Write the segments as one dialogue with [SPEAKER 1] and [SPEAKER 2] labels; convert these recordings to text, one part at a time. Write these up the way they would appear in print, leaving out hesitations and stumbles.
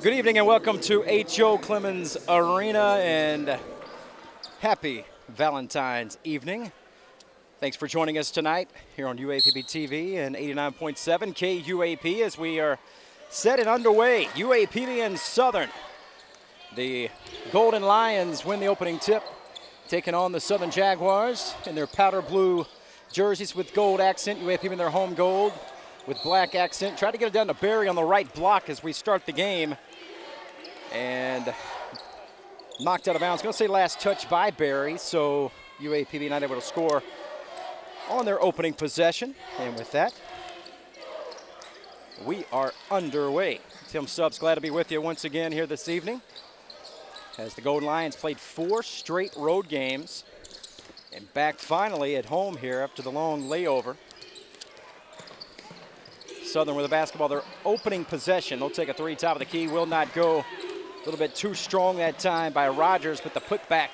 [SPEAKER 1] Good evening and welcome to H.O. Clemens Arena and happy Valentine's evening. Thanks for joining us tonight here on UAPB TV and 89.7 KUAP as we are set and underway. UAPB and Southern. The Golden Lions win the opening tip, taking on the Southern Jaguars in their powder blue jerseys with gold accent. UAPB in their home gold with black accent. Try to get it down to Barry on the right block as we start the game. And knocked out of bounds. Going to say last touch by Barry, so UAPB not able to score on their opening possession. And with that, we are underway. Tim Stubbs, glad to be with you once again here this evening as the Golden Lions played 4 straight road games and back finally at home here after the long layover. Southern with the basketball, their opening possession. They'll take a 3 top of the key, will not go. A little bit too strong that time by Rogers, but the putback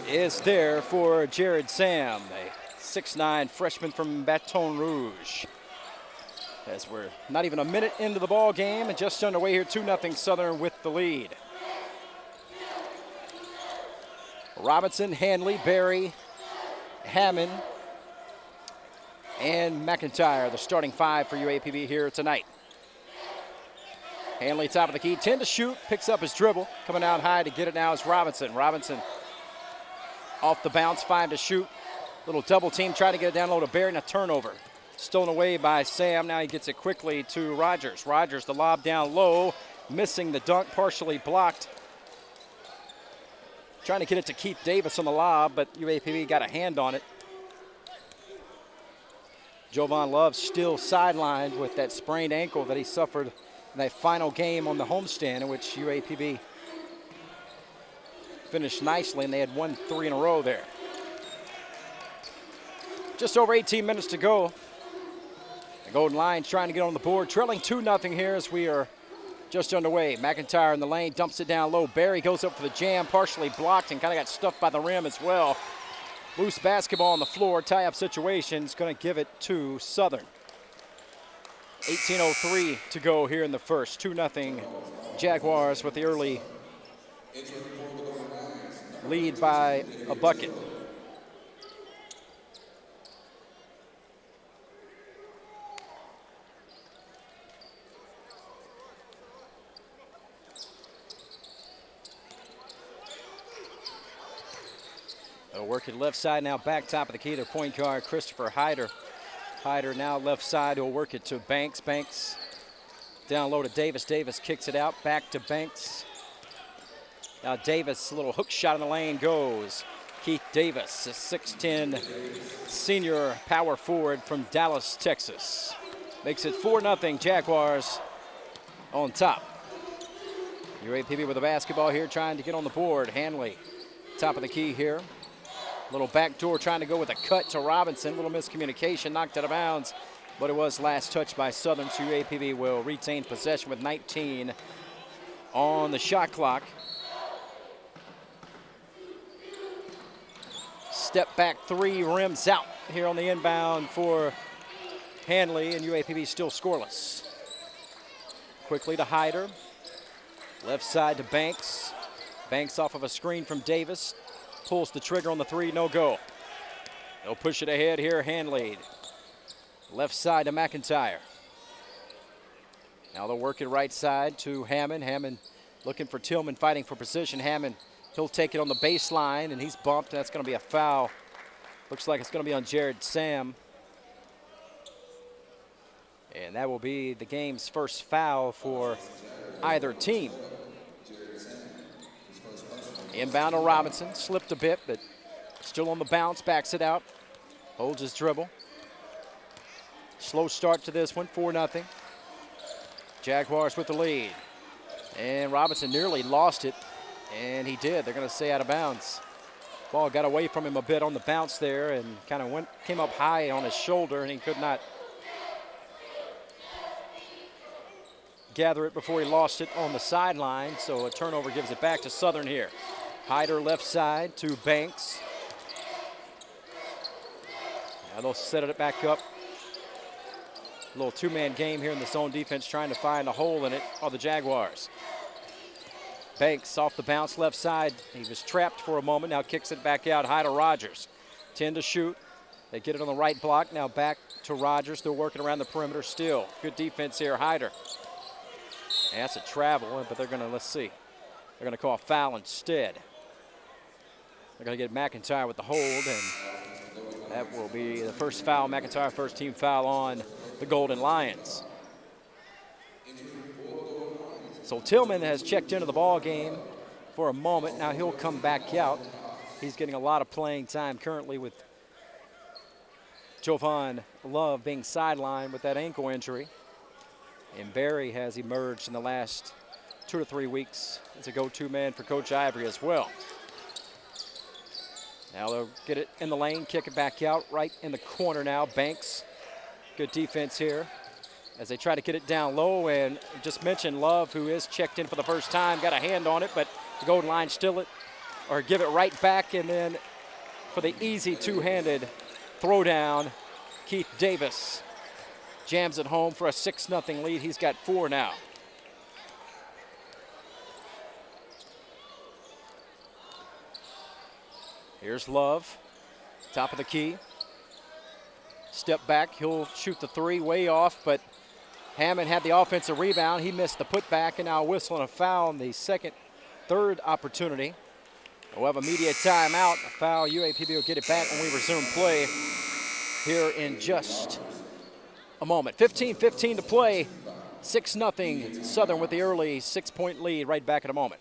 [SPEAKER 1] is there for Jared Sam, a 6'9" freshman from Baton Rouge. As we're not even a minute into the ball game and just underway here, 2-0 Southern with the lead. Robinson, Hanley, Berry, Hammond, and McIntyre, the starting 5 for UAPB here tonight. Hanley, top of the key, 10 to shoot, picks up his dribble. Coming out high to get it now is Robinson. Robinson off the bounce, 5 to shoot. Little double team, trying to get it down low to Barry, and a turnover. Stolen away by Sam. Now he gets it quickly to Rogers. Rogers, the lob down low, missing the dunk, partially blocked. Trying to get it to Keith Davis on the lob, but UAPB got a hand on it. Jovan Love still sidelined with that sprained ankle that he suffered in that final game on the homestand, in which UAPB finished nicely, and they had won 3 in a row there. Just over 18 minutes to go. The Golden Lions trying to get on the board, trailing 2-0 here as we are just underway. McIntyre in the lane, dumps it down low. Barry goes up for the jam, partially blocked and kind of got stuffed by the rim as well. Loose basketball on the floor, tie-up situation. Is going to give it to Southern. 18:03 to go here in the first. 2-0 Jaguars with the early lead by a bucket. They'll work it left side now, back top of the key. Their point guard, Christopher Hyder. Hyder now left side. He'll work it to Banks. Banks down low to Davis. Davis kicks it out, back to Banks. Now Davis, a little hook shot in the lane goes. Keith Davis, a 6'10" senior power forward from Dallas, Texas. Makes it 4-0 Jaguars on top. UAPB with the basketball here, trying to get on the board. Hanley, top of the key here. Little backdoor trying to go with a cut to Robinson. Little miscommunication, knocked out of bounds, but it was last touch by Southern. So UAPB will retain possession with 19 on the shot clock. Step back 3, rims out here on the inbound for Hanley, and UAPB still scoreless. Quickly to Hyder. Left side to Banks. Banks off of a screen from Davis. Pulls the trigger on the 3, no go. They'll push it ahead here, Hanley. Left side to McIntyre. Now they'll work it right side to Hammond. Hammond looking for Tillman, fighting for position. Hammond, he'll take it on the baseline, and he's bumped. That's going to be a foul. Looks like it's going to be on Jared Sam. And that will be the game's first foul for either team. Inbound to Robinson, slipped a bit, but still on the bounce, backs it out, holds his dribble. Slow start to this one, 4-0. Jaguars with the lead. And Robinson nearly lost it, and he did. They're going to say out of bounds. Ball got away from him a bit on the bounce there and kind of came up high on his shoulder, and he could not gather it before he lost it on the sideline. So a turnover gives it back to Southern here. Hyder left side to Banks. Now they'll set it back up A little two-man game here in the zone defense, trying to find a hole in it are the Jaguars. Banks off the bounce left side. He was trapped for a moment, now kicks it back out high to Rogers. 10 to shoot. They get it on the right block, now back to Rogers. They're working around the perimeter still. Good defense here, Hyder. And that's a travel, but they're gonna, let's see. They're gonna call a foul instead. They're gonna get McIntyre with the hold, and that will be the first foul. McIntyre, first team foul on the Golden Lions. So Tillman has checked into the ball game for a moment. Now he'll come back out. He's getting a lot of playing time currently with Jovan Love being sidelined with that ankle injury. And Barry has emerged in the last 2 to 3 weeks as a go-to man for Coach Ivory as well. Now they'll get it in the lane, kick it back out, right in the corner now. Banks, good defense here as they try to get it down low. And just mentioned Love, who is checked in for the first time, got a hand on it, but the Golden Lions still it, or give it right back. And then for the easy two-handed throwdown, Keith Davis jams it home for a 6-0 lead. He's got 4 now. Here's Love, top of the key. Step back, he'll shoot the 3, way off, but Hammond had the offensive rebound. He missed the putback, and now whistling a foul on the third opportunity. We'll have a media timeout. A foul, UAPB will get it back when we resume play here in just a moment. 15-15 to play, 6-0 Southern with the early 6-point lead. Right back in a moment.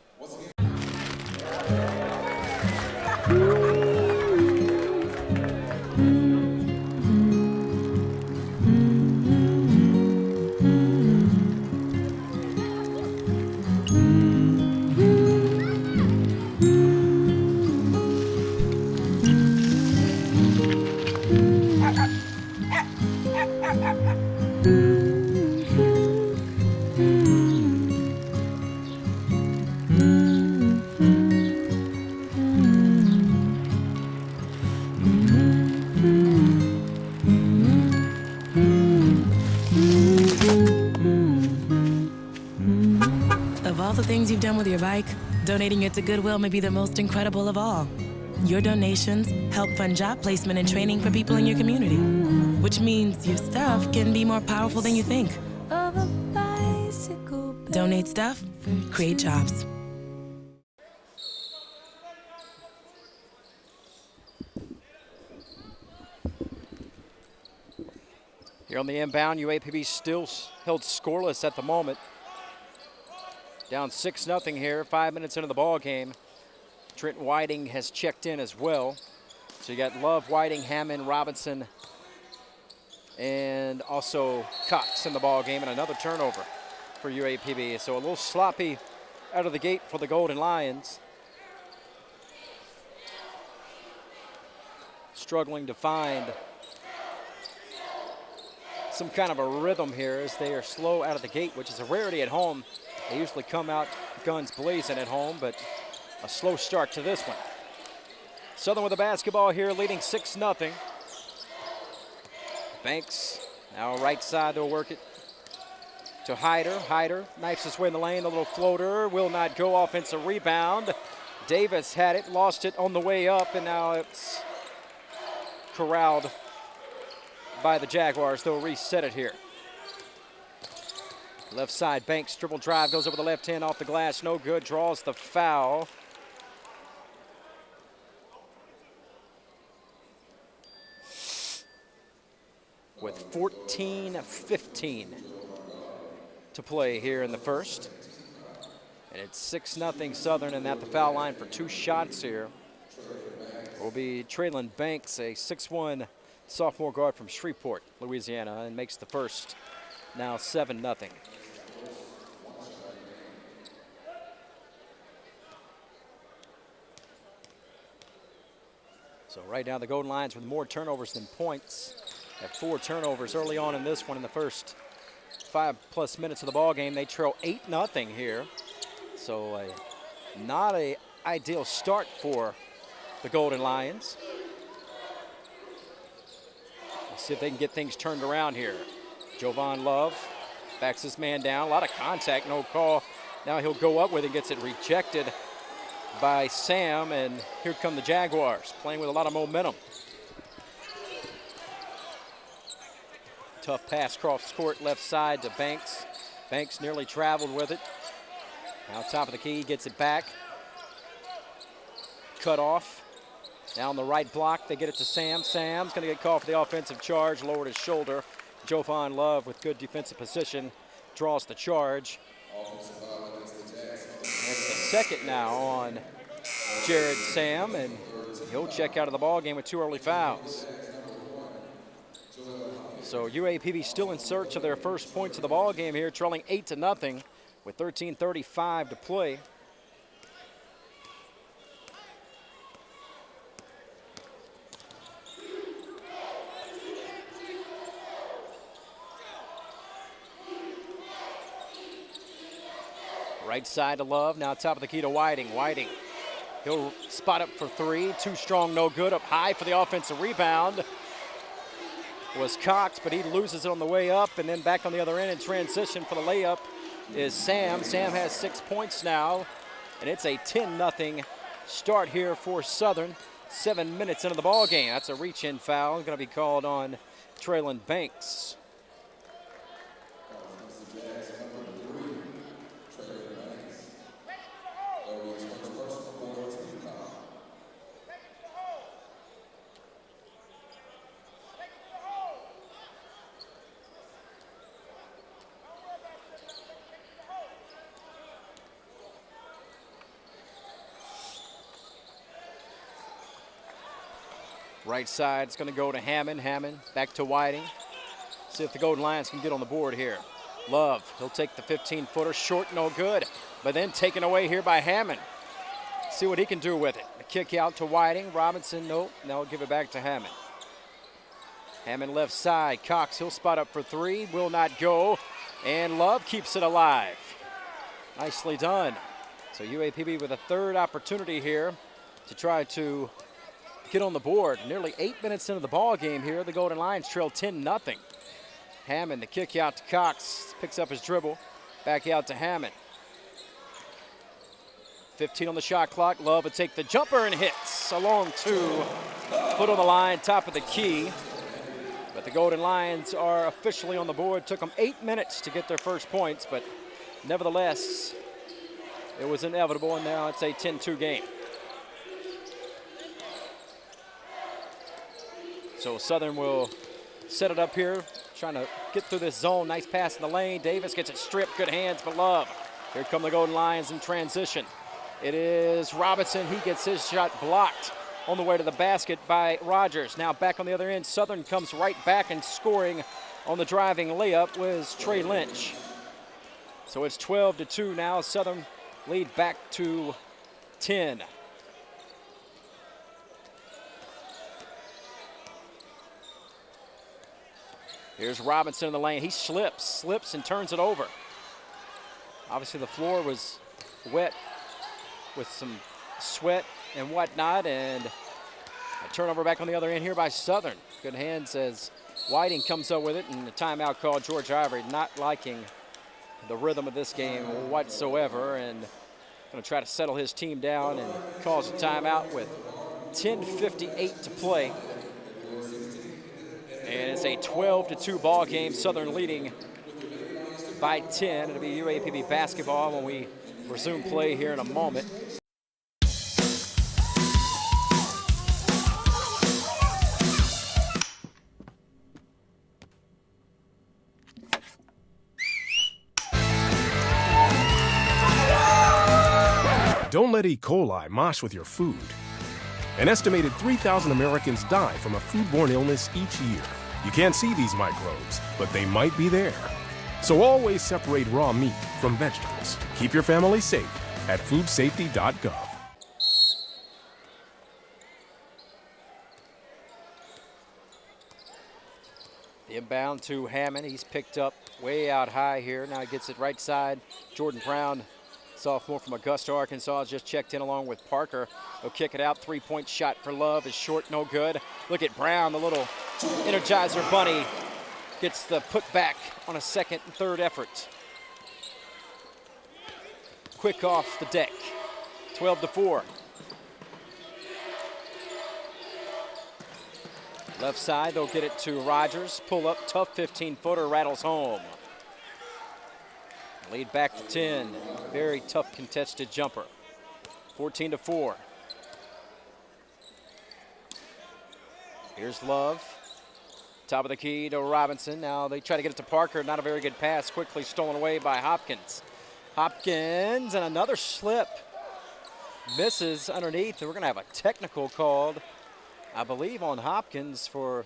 [SPEAKER 2] You've done with your bike, donating it to Goodwill may be the most incredible of all. Your donations help fund job placement and training for people in your community, which means your stuff can be more powerful than you think. Donate stuff, create jobs.
[SPEAKER 1] Here on the inbound, UAPB still held scoreless at the moment. Down 6-0 here, 5 minutes into the ball game. Trent Whiting has checked in as well. So you got Love, Whiting, Hammond, Robinson, and also Cox in the ball game, and another turnover for UAPB. So a little sloppy out of the gate for the Golden Lions. Struggling to find some kind of a rhythm here as they are slow out of the gate, which is a rarity at home. They usually come out guns blazing at home, but a slow start to this one. Southern with the basketball here, leading 6-0. Banks now right side, they'll work it to Hyder. Hyder knifes his way in the lane, the little floater will not go. Offensive rebound. Davis had it, lost it on the way up, and now it's corralled by the Jaguars. They'll reset it here. Left side, Banks, dribble drive, goes over the left hand off the glass, no good, draws the foul. With 14-15 to play here in the first. And it's 6-0 Southern, and at the foul line for 2 shots here will be Traylon Banks, a 6'1" sophomore guard from Shreveport, Louisiana, and makes the first, now 7-0. So right now the Golden Lions with more turnovers than points. Had 4 turnovers early on in this one in the first 5+ minutes of the ball game. They trail 8-0 here. So not an ideal start for the Golden Lions. Let's see if they can get things turned around here. Jovan Love backs this man down. A lot of contact, no call. Now he'll go up with it, gets it rejected by Sam, and here come the Jaguars, playing with a lot of momentum. Tough pass across court, left side to Banks. Banks nearly traveled with it. Now top of the key, gets it back. Cut off. Down the right block, they get it to Sam. Sam's gonna get called for the offensive charge, lowered his shoulder. Jovan Love with good defensive position draws the charge. That's the second now on Jared Sam, and he'll check out of the ball game with 2 early fouls. So UAPB still in search of their first points of the ball game here, trailing 8-0 with 13:35 to play. Right side to Love, now top of the key to Whiting. Whiting, he'll spot up for 3, too strong, no good. Up high for the offensive rebound was Cox, but he loses it on the way up, and then back on the other end in transition for the layup is Sam. Sam has 6 points now, and it's a 10-0 start here for Southern. 7 minutes into the ball game. That's a reach-in foul, going to be called on Traylon Banks. Right side, it's going to go to Hammond. Hammond back to Whiting. See if the Golden Lions can get on the board here. Love, he'll take the 15-footer, short, no good, but then taken away here by Hammond. See what he can do with it. A kick out to Whiting. Robinson, nope. Now we'll give it back to Hammond. Hammond left side. Cox, he'll spot up for 3, will not go, and Love keeps it alive. Nicely done. So UAPB with a third opportunity here to try to get on the board. Nearly 8 minutes into the ball game here. The Golden Lions trail 10-0. Hammond, the kick out to Cox, picks up his dribble. Back out to Hammond. 15 on the shot clock. Love will take the jumper and hits. A long 2. Foot on the line, top of the key. But the Golden Lions are officially on the board. Took them 8 minutes to get their first points, but nevertheless, it was inevitable, and now it's a 10-2 game. So Southern will set it up here, trying to get through this zone. Nice pass in the lane. Davis gets it stripped. Good hands for Love. Here come the Golden Lions in transition. It is Robinson. He gets his shot blocked on the way to the basket by Rogers. Now back on the other end. Southern comes right back, and scoring on the driving layup was Trey Lynch. So it's 12-2 now. Southern lead back to 10. Here's Robinson in the lane. He slips and turns it over. Obviously the floor was wet with some sweat and whatnot, and a turnover back on the other end here by Southern. Good hands as Whiting comes up with it, and the timeout called. George Ivory not liking the rhythm of this game whatsoever, and going to try to settle his team down and calls a timeout with 10:58 to play. And it's a 12-2 ball game. Southern leading by 10. It'll be UAPB basketball when we resume play here in a moment.
[SPEAKER 3] Don't let E. coli mosh with your food. An estimated 3,000 Americans die from a foodborne illness each year. You can't see these microbes, but they might be there. So always separate raw meat from vegetables. Keep your family safe at foodsafety.gov.
[SPEAKER 1] Inbound to Hammond. He's picked up way out high here. Now he gets it right side. Jordan Brown, sophomore from Augusta, Arkansas, just checked in along with Parker. He'll kick it out. 3-point shot for Love is short, no good. Look at Brown, the little Energizer Bunny, gets the putback on a second and third effort. Quick off the deck, 12-4. Left side, they'll get it to Rogers. Pull up, tough 15-footer, rattles home. Lead back to 10. Very tough contested jumper. 14-4. Here's Love. Top of the key to Robinson. Now they try to get it to Parker. Not a very good pass. Quickly stolen away by Hopkins. Hopkins and another slip. Misses underneath. And we're going to have a technical called, I believe, on Hopkins for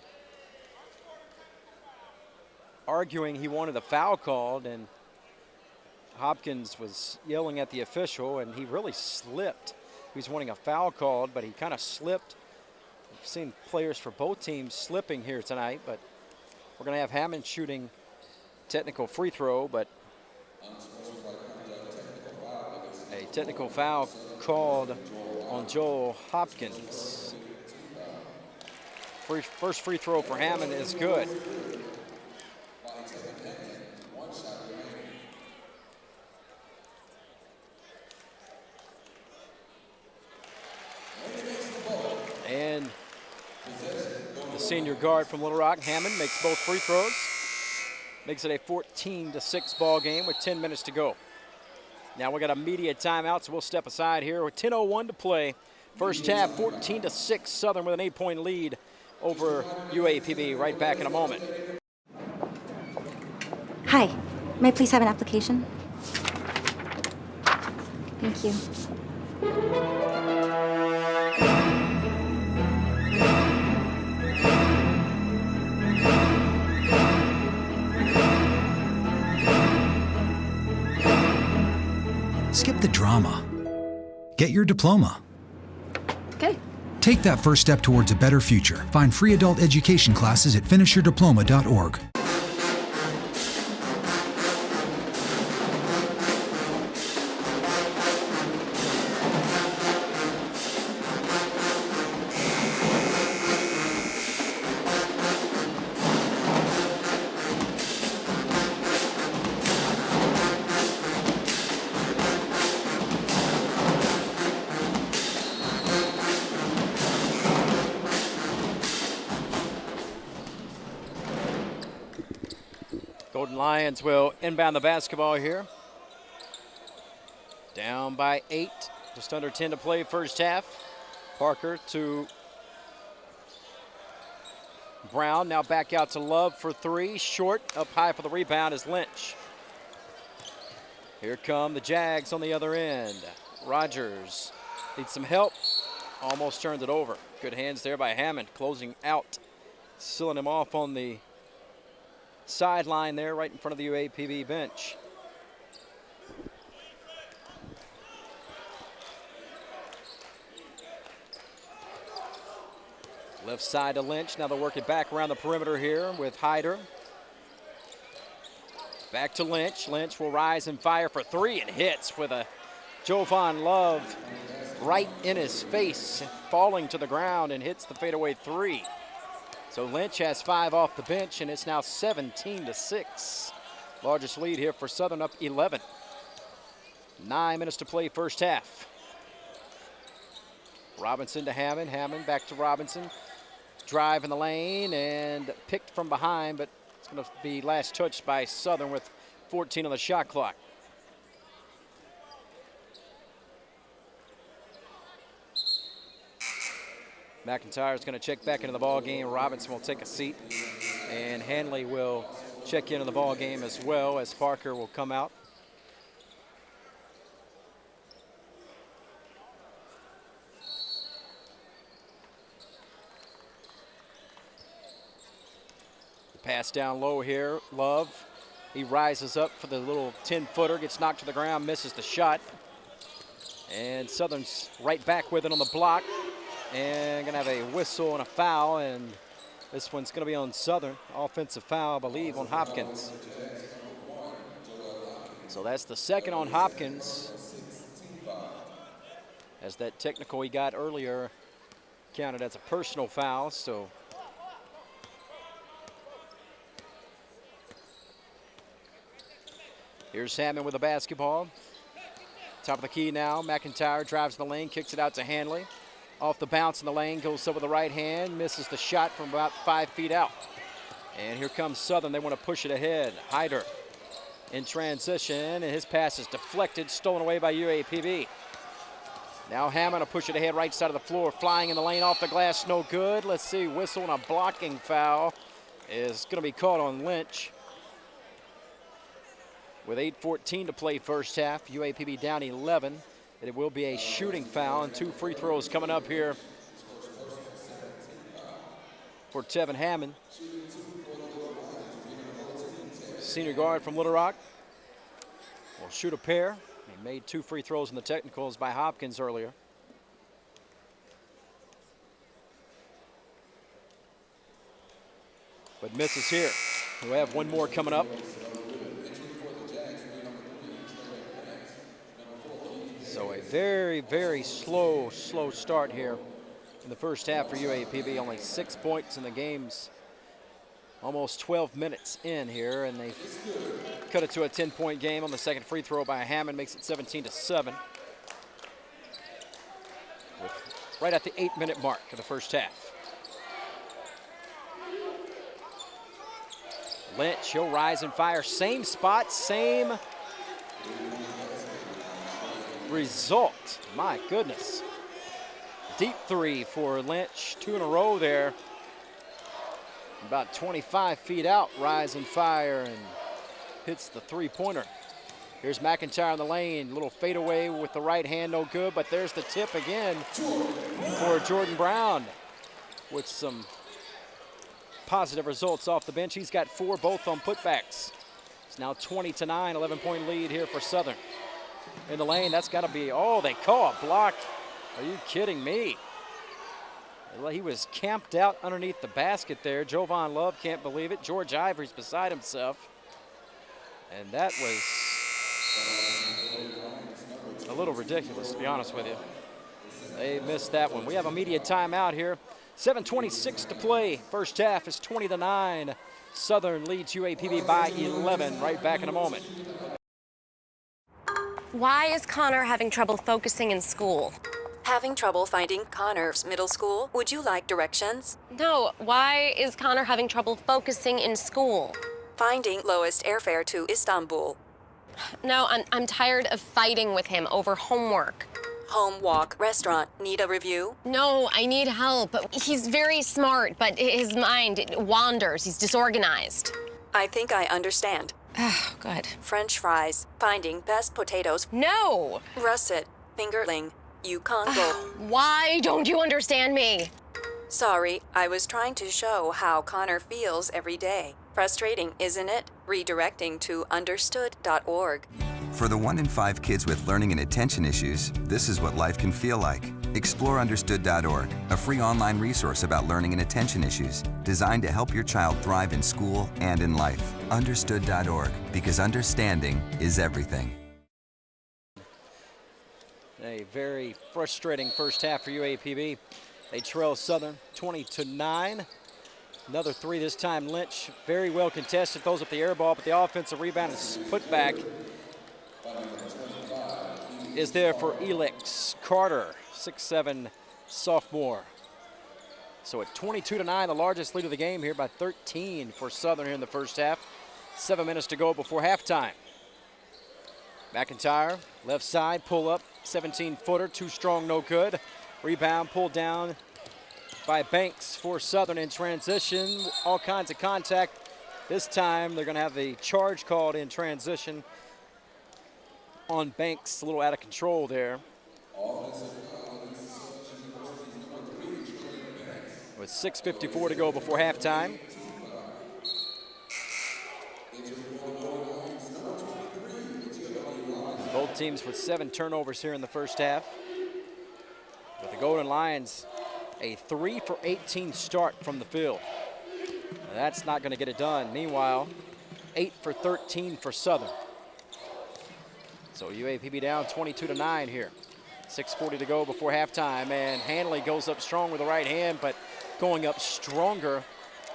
[SPEAKER 1] arguing he wanted a foul called. And Hopkins was yelling at the official, and he really slipped. He was wanting a foul called, but he kind of slipped. We've seen players for both teams slipping here tonight, but we're going to have Hammond shooting technical free throw, but a technical foul called on Joel Hopkins. First free throw for Hammond is good. And the senior guard from Little Rock, Hammond, makes both free throws. Makes it a 14-6 ball game with 10 minutes to go. Now we got a media timeout, so we'll step aside here with 10:01 to play. First half, 14-6, Southern with an 8-point lead over UAPB. Right back in a moment.
[SPEAKER 4] Hi, may I please have an application? Thank you.
[SPEAKER 5] Skip the drama. Get your diploma.
[SPEAKER 4] Okay.
[SPEAKER 5] Take that first step towards a better future. Find free adult education classes at finishyourdiploma.org.
[SPEAKER 1] Golden Lions will inbound the basketball here. Down by 8, just under 10 to play first half. Parker to Brown, now back out to Love for 3. Short, up high for the rebound is Lynch. Here come the Jags on the other end. Rogers needs some help, almost turned it over. Good hands there by Hammond, closing out, sealing him off on the sideline there right in front of the UAPB bench. Left side to Lynch. Now they'll work it back around the perimeter here with Hyder. Back to Lynch. Lynch will rise and fire for 3 and hits with a Jovan Love right in his face, falling to the ground, and hits the fadeaway 3. So Lynch has 5 off the bench, and it's now 17-6. Largest lead here for Southern, up 11. 9 minutes to play first half. Robinson to Hammond. Hammond back to Robinson. Drive in the lane and picked from behind, but it's going to be last touched by Southern with 14 on the shot clock. McIntyre is going to check back into the ball game. Robinson will take a seat, and Hanley will check into the ball game as well as Parker will come out. Pass down low here, Love. He rises up for the little 10-footer, gets knocked to the ground, misses the shot. And Southern's right back with it on the block. And gonna have a whistle and a foul, and this one's gonna be on Southern. Offensive foul, I believe, on Hopkins. So that's the second on Hopkins, as that technical he got earlier counted as a personal foul. So Here's Hammond with the basketball. Top of the key now. McIntyre drives in the lane, kicks it out to Hanley. Off the bounce in the lane, goes up with the right hand, misses the shot from about 5 feet out. And here comes Southern. They want to push it ahead. Hyder in transition, and his pass is deflected, stolen away by UAPB. Now Hammond will push it ahead, right side of the floor, flying in the lane, off the glass, no good. Let's see, whistle and a blocking foul is going to be called on Lynch. With 8:14 to play first half, UAPB down 11. It will be a shooting foul, and 2 free throws coming up here for Tevin Hammond. Senior guard from Little Rock will shoot a pair. He made 2 free throws in the technicals by Hopkins earlier. But misses here. We'll have one more coming up. So a very, very slow start here in the first half for UAPB. Only 6 points in the game's almost 12 minutes in here, and they cut it to a 10-point game on the second free throw by Hammond, makes it 17-7. Right at the 8-minute mark of the first half. Lynch, he'll rise and fire. Same spot, same result. My goodness. Deep three for Lynch, 2 in a row there. About 25 feet out, rise and fire, and hits the three-pointer. Here's McIntyre in the lane, little fadeaway with the right hand, no good, but there's the tip again for Jordan Brown with some positive results off the bench. He's got 4, both on putbacks. It's now 20-9, 11-point lead here for Southern. In the lane, that's got to be, oh, they call a block. Are you kidding me? He was camped out underneath the basket there. Jovan Love can't believe it. George Ivory's beside himself. And that was a little ridiculous, to be honest with you. They missed that one. We have a media timeout here. 7:26 to play. First half is 20-9. Southern leads UAPB by 11. Right back in a moment.
[SPEAKER 6] Why is Connor having trouble focusing in school?
[SPEAKER 7] Having trouble finding Connor's middle school? Would you like directions?
[SPEAKER 6] No, why is Connor having trouble focusing in school?
[SPEAKER 7] Finding lowest airfare to Istanbul.
[SPEAKER 6] No, I'm tired of fighting with him over homework.
[SPEAKER 7] Home, walk, restaurant. Need a review?
[SPEAKER 6] No, I need help. He's very smart, but his mind wanders. He's disorganized.
[SPEAKER 7] I think I understand.
[SPEAKER 6] Oh, good.
[SPEAKER 7] French fries. Finding best potatoes.
[SPEAKER 6] No!
[SPEAKER 7] Russet. Fingerling. Yukon Gold.
[SPEAKER 6] Why don't you understand me?
[SPEAKER 7] Sorry, I was trying to show how Connor feels every day. Frustrating, isn't it? Redirecting to understood.org.
[SPEAKER 8] For the 1 in 5 kids with learning and attention issues, this is what life can feel like. Explore understood.org, a free online resource about learning and attention issues, designed to help your child thrive in school and in life. Understood.org, because understanding is everything.
[SPEAKER 1] A very frustrating first half for UAPB. They trail Southern 20-9. Another 3 this time. Lynch very well contested, throws up the air ball, but the offensive rebound is put back. Is there for Elix Carter, 6'7" sophomore. So at 22-9, the largest lead of the game here by 13 for Southern here in the first half. 7 minutes to go before halftime. McIntyre, left side, pull up, 17-footer, too strong, no good. Rebound pulled down by Banks for Southern in transition. All kinds of contact. This time they're going to have the charge called in transition on Banks, a little out of control there. With 6:54 to go before halftime. Both teams with 7 turnovers here in the first half. With the Golden Lions, a 3 for 18 start from the field. Now that's not going to get it done. Meanwhile, 8 for 13 for Southern. So UAPB down 22-9 here. 6:40 to go before halftime, and Hanley goes up strong with the right hand, but going up stronger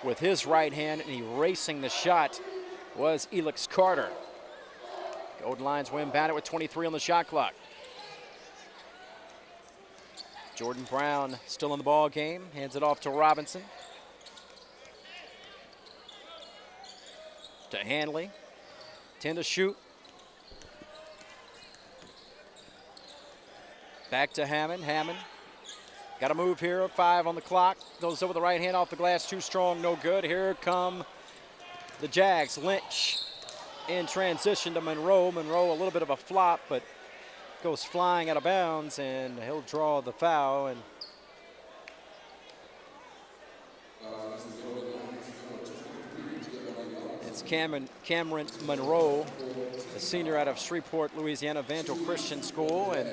[SPEAKER 1] with his right hand and erasing the shot was Elix Carter. Golden Lions win batted with 23 on the shot clock. Jordan Brown still in the ball game, hands it off to Robinson. To Hanley, 10 to shoot. Back to Hammond, got a move here, 5 on the clock. Goes over the right hand off the glass, too strong, no good. Here come the Jags. Lynch in transition to Monroe. Monroe a little bit of a flop, but goes flying out of bounds, and he'll draw the foul. And it's Cameron Monroe, a senior out of Shreveport, Louisiana, Evangel Christian School, and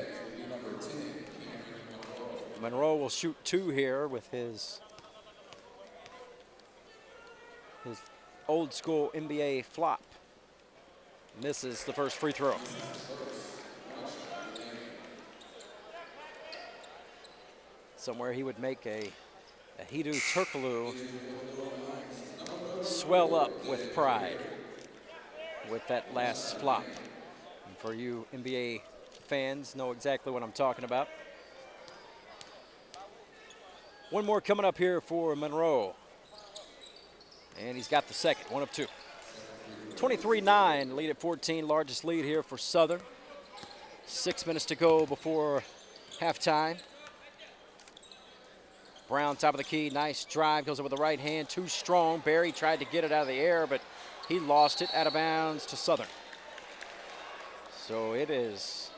[SPEAKER 1] Monroe will shoot 2 here with his old school NBA flop. Misses the first free throw. Somewhere he would make a Hidu Turkoglu swell up with pride with that last flop. And for you NBA fans, know exactly what I'm talking about. One more coming up here for Monroe. And he's got the second, 1 of 2. 23-9, lead at 14, largest lead here for Southern. 6 minutes to go before halftime. Brown, top of the key, nice drive, goes over the right hand, too strong. Barry tried to get it out of the air, but he lost it out of bounds to Southern. So it is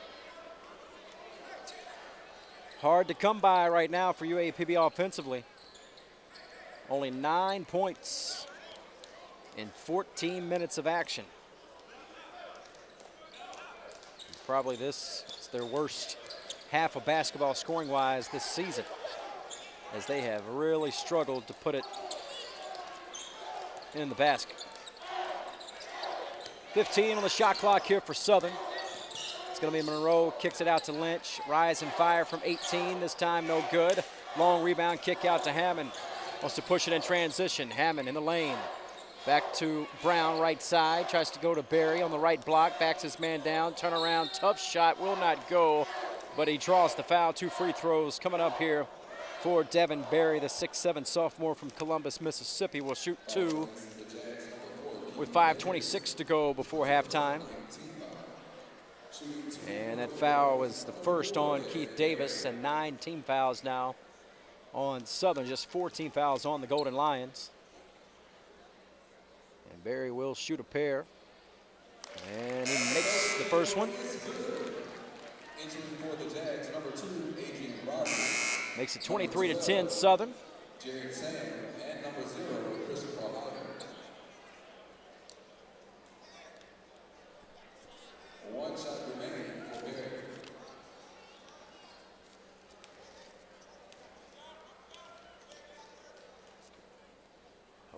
[SPEAKER 1] hard to come by right now for UAPB offensively. Only 9 points in 14 minutes of action. Probably this is their worst half of basketball scoring-wise this season, as they have really struggled to put it in the basket. 15 on the shot clock here for Southern. It's going to be Monroe, kicks it out to Lynch. Rise and fire from 18, this time no good. Long rebound, kick out to Hammond. Wants to push it in transition. Hammond in the lane. Back to Brown, right side. Tries to go to Barry on the right block. Backs his man down. Turn around. Tough shot. Will not go. But he draws the foul. 2 free throws coming up here for Devin Barry, the 6'7" sophomore from Columbus, Mississippi. Will shoot 2 with 5:26 to go before halftime. And that foul was the first on Keith Davis, and 9 team fouls now on Southern. Just 14 fouls on the Golden Lions. And Barry will shoot a pair. And he makes the first one. Makes it 23-10 Southern.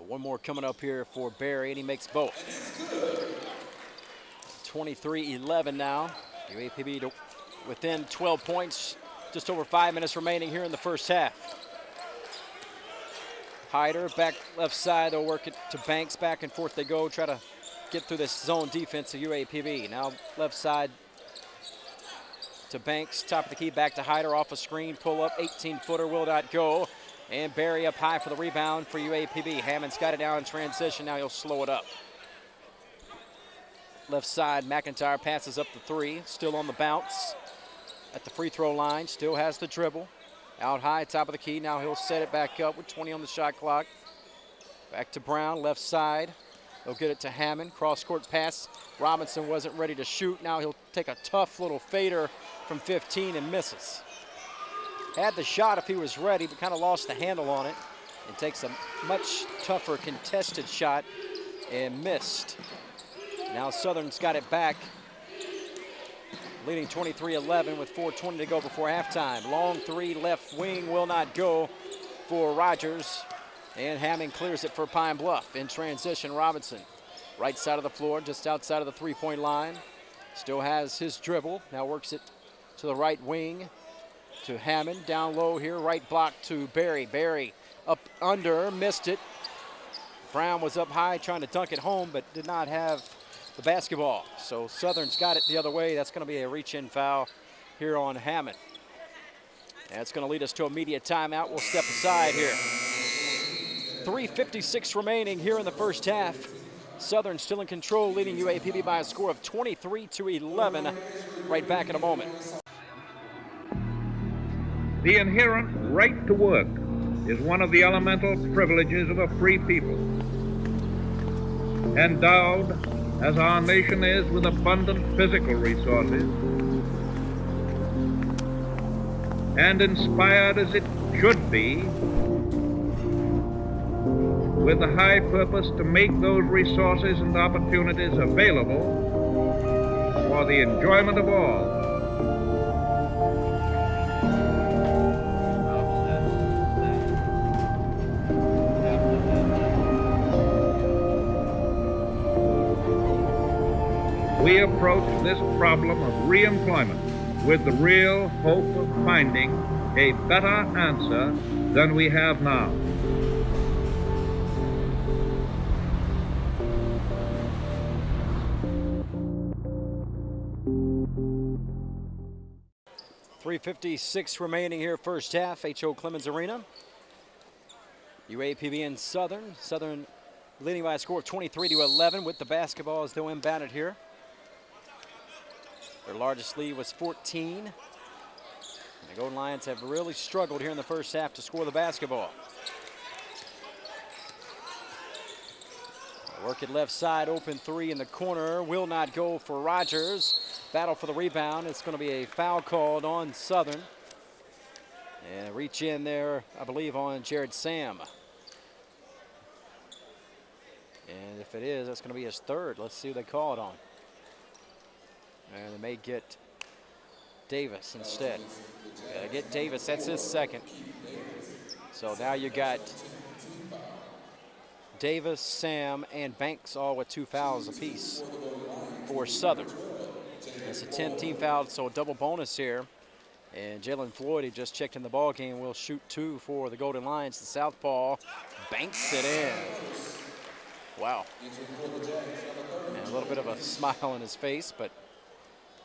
[SPEAKER 1] One more coming up here for Barry, and he makes both. 23-11 now. UAPB within 12 points. Just over 5 minutes remaining here in the first half. Hyder back left side. They'll work it to Banks. Back and forth they go. Try to get through this zone defense of UAPB. Now left side to Banks. Top of the key back to Hyder. Off a screen. Pull up. 18-footer will not go. And Barry up high for the rebound for UAPB. Hammond's got it down in transition. Now he'll slow it up. Left side, McIntyre passes up the 3. Still on the bounce at the free throw line. Still has the dribble. Out high, top of the key. Now he'll set it back up with 20 on the shot clock. Back to Brown, left side. They'll get it to Hammond. Cross-court pass. Robinson wasn't ready to shoot. Now he'll take a tough little fader from 15 and misses. Had the shot if he was ready, but kind of lost the handle on it. And takes a much tougher contested shot and missed. Now Southern's got it back, leading 23-11 with 4:20 to go before halftime. Long 3 left wing will not go for Rogers. And Hammond clears it for Pine Bluff. In transition, Robinson. Right side of the floor, just outside of the three-point line. Still has his dribble. Now works it to the right wing to Hammond. Down low here, right block to Barry. Barry up under, missed it. Brown was up high trying to dunk it home, but did not have the the basketball. So Southern's got it the other way. That's going to be a reach-in foul here on Hammond. That's going to lead us to a media timeout. We'll step aside here. 3:56 remaining here in the first half. Southern still in control, leading UAPB by a score of 23-11. Right back in a moment.
[SPEAKER 9] The inherent right to work is one of the elemental privileges of a free people. Endowed, as our nation is, with abundant physical resources, and inspired as it should be with the high purpose to make those resources and opportunities available for the enjoyment of all. We approach this problem of re-employment with the real hope of finding a better answer than we have now.
[SPEAKER 1] .356 remaining here first half, H.O. Clemens Arena. UAPB and Southern. Southern leading by a score of 23-11 with the basketball as they'll inbound it here. Their largest lead was 14. And the Golden Lions have really struggled here in the first half to score the basketball. Work it left side, open three in the corner. Will not go for Rogers. Battle for the rebound. It's going to be a foul called on Southern. And reach in there, I believe, on Jared Sam. And if it is, that's going to be his third. Let's see who they call it on. And they may get Davis instead. Gotta get Davis, that's his second. So now you got Davis, Sam, and Banks all with 2 fouls apiece for Southern. It's a 10-team foul, so a double bonus here. And Jalen Floyd, who just checked in the ball game, will shoot 2 for the Golden Lions. The southpaw banks it in. Wow. And a little bit of a smile on his face, but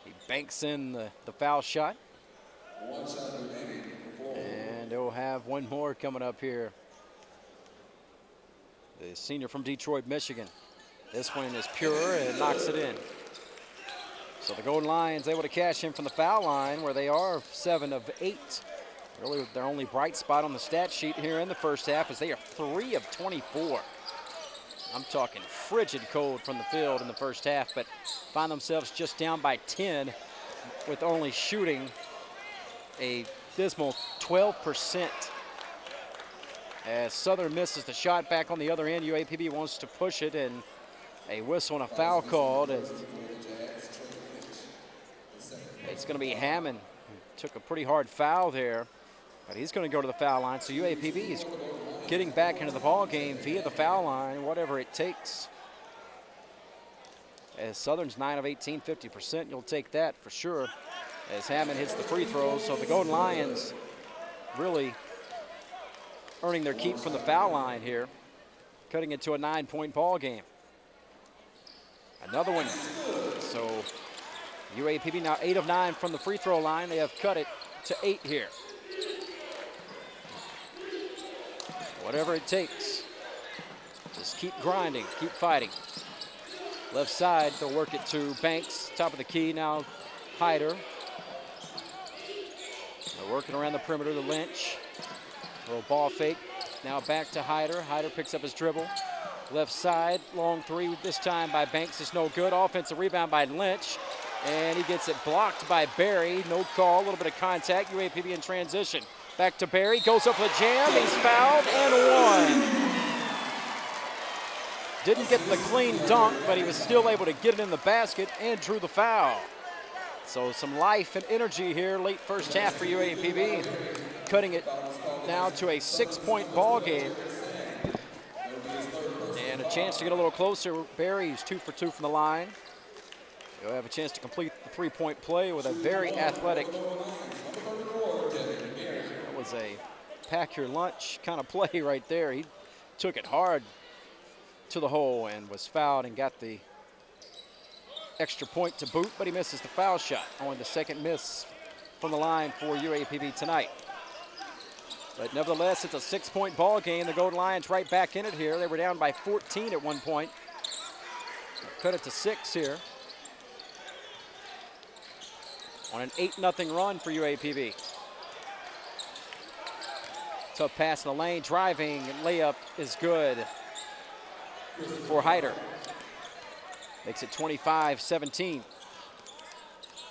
[SPEAKER 1] he banks in the foul shot. And he'll have one more coming up here. The senior from Detroit, Michigan. This one is pure and knocks it in. So the Golden Lions able to cash in from the foul line where they are 7 of 8. Really their only bright spot on the stat sheet here in the first half is they are 3 of 24. I'm talking frigid cold from the field in the first half, but find themselves just down by 10 with only shooting a dismal 12%. As Southern misses the shot back on the other end, UAPB wants to push it, and a whistle and a foul called. It's going to be Hammond, who took a pretty hard foul there, but he's going to go to the foul line. So UAPB is getting back into the ball game via the foul line, whatever it takes. As Southern's 9 of 18, 50%, you'll take that for sure. As Hammond hits the free throws, so the Golden Lions really earning their keep from the foul line here, cutting it to a 9-point ball game. Another one. So UAPB now 8 of 9 from the free throw line. They have cut it to 8 here. Whatever it takes. Just keep grinding, keep fighting. Left side, they'll work it to Banks, top of the key now, Hyder. They're working around the perimeter to Lynch. Little ball fake, now back to Hyder. Hyder picks up his dribble. Left side, long three, this time by Banks is no good. Offensive rebound by Lynch, and he gets it blocked by Barry. No call, a little bit of contact. UAPB in transition. Back to Barry, goes up for the jam, he's fouled and one. Didn't get the clean dunk, but he was still able to get it in the basket and drew the foul. So some life and energy here late first half for UAPB, cutting it now to a 6-point ball game. And a chance to get a little closer. Barry's 2 for 2 from the line. He'll have a chance to complete the 3-point play with a very athletic. That was a pack your lunch kind of play right there. He took it hard to the hole and was fouled and got the extra point to boot, but he misses the foul shot on the second miss from the line for UAPB tonight. But nevertheless, it's a 6-point ball game. The Golden Lions right back in it here. They were down by 14 at one point. Cut it to 6 here. On an 8-0 run for UAPB. Tough pass in the lane, driving, layup is good for Hyder. Makes it 25-17.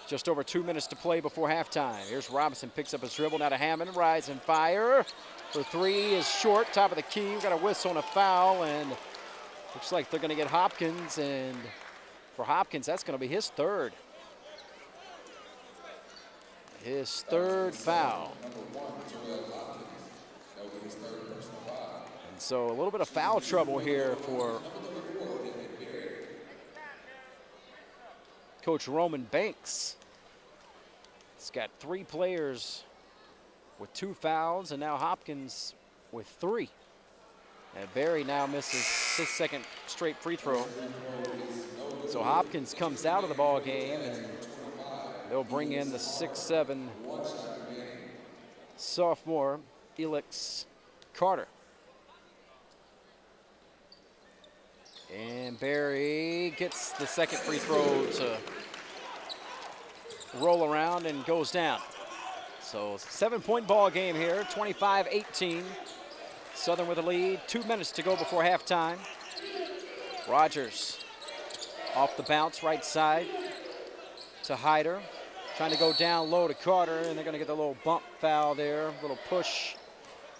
[SPEAKER 1] Just over 2 minutes to play before halftime. Here's Robinson, picks up his dribble, now to Hammond, rise and fire. For three is short, top of the key. We've got a whistle and a foul, and looks like they're gonna get Hopkins, and for Hopkins, that's gonna be his third. His third foul. And so a little bit of foul trouble here for Coach Roman Banks. He's got 3 players with 2 fouls, and now Hopkins with 3. And Barry now misses his second straight free throw. So Hopkins comes out of the ball game, and they'll bring in the 6'7" sophomore, Elix Carter. And Barry gets the second free throw to roll around and goes down. So 7-point ball game here, 25-18. Southern with a lead, 2 minutes to go before halftime. Rogers off the bounce, right side to Hyder. Trying to go down low to Carter, and they're gonna get the little bump foul there, little push.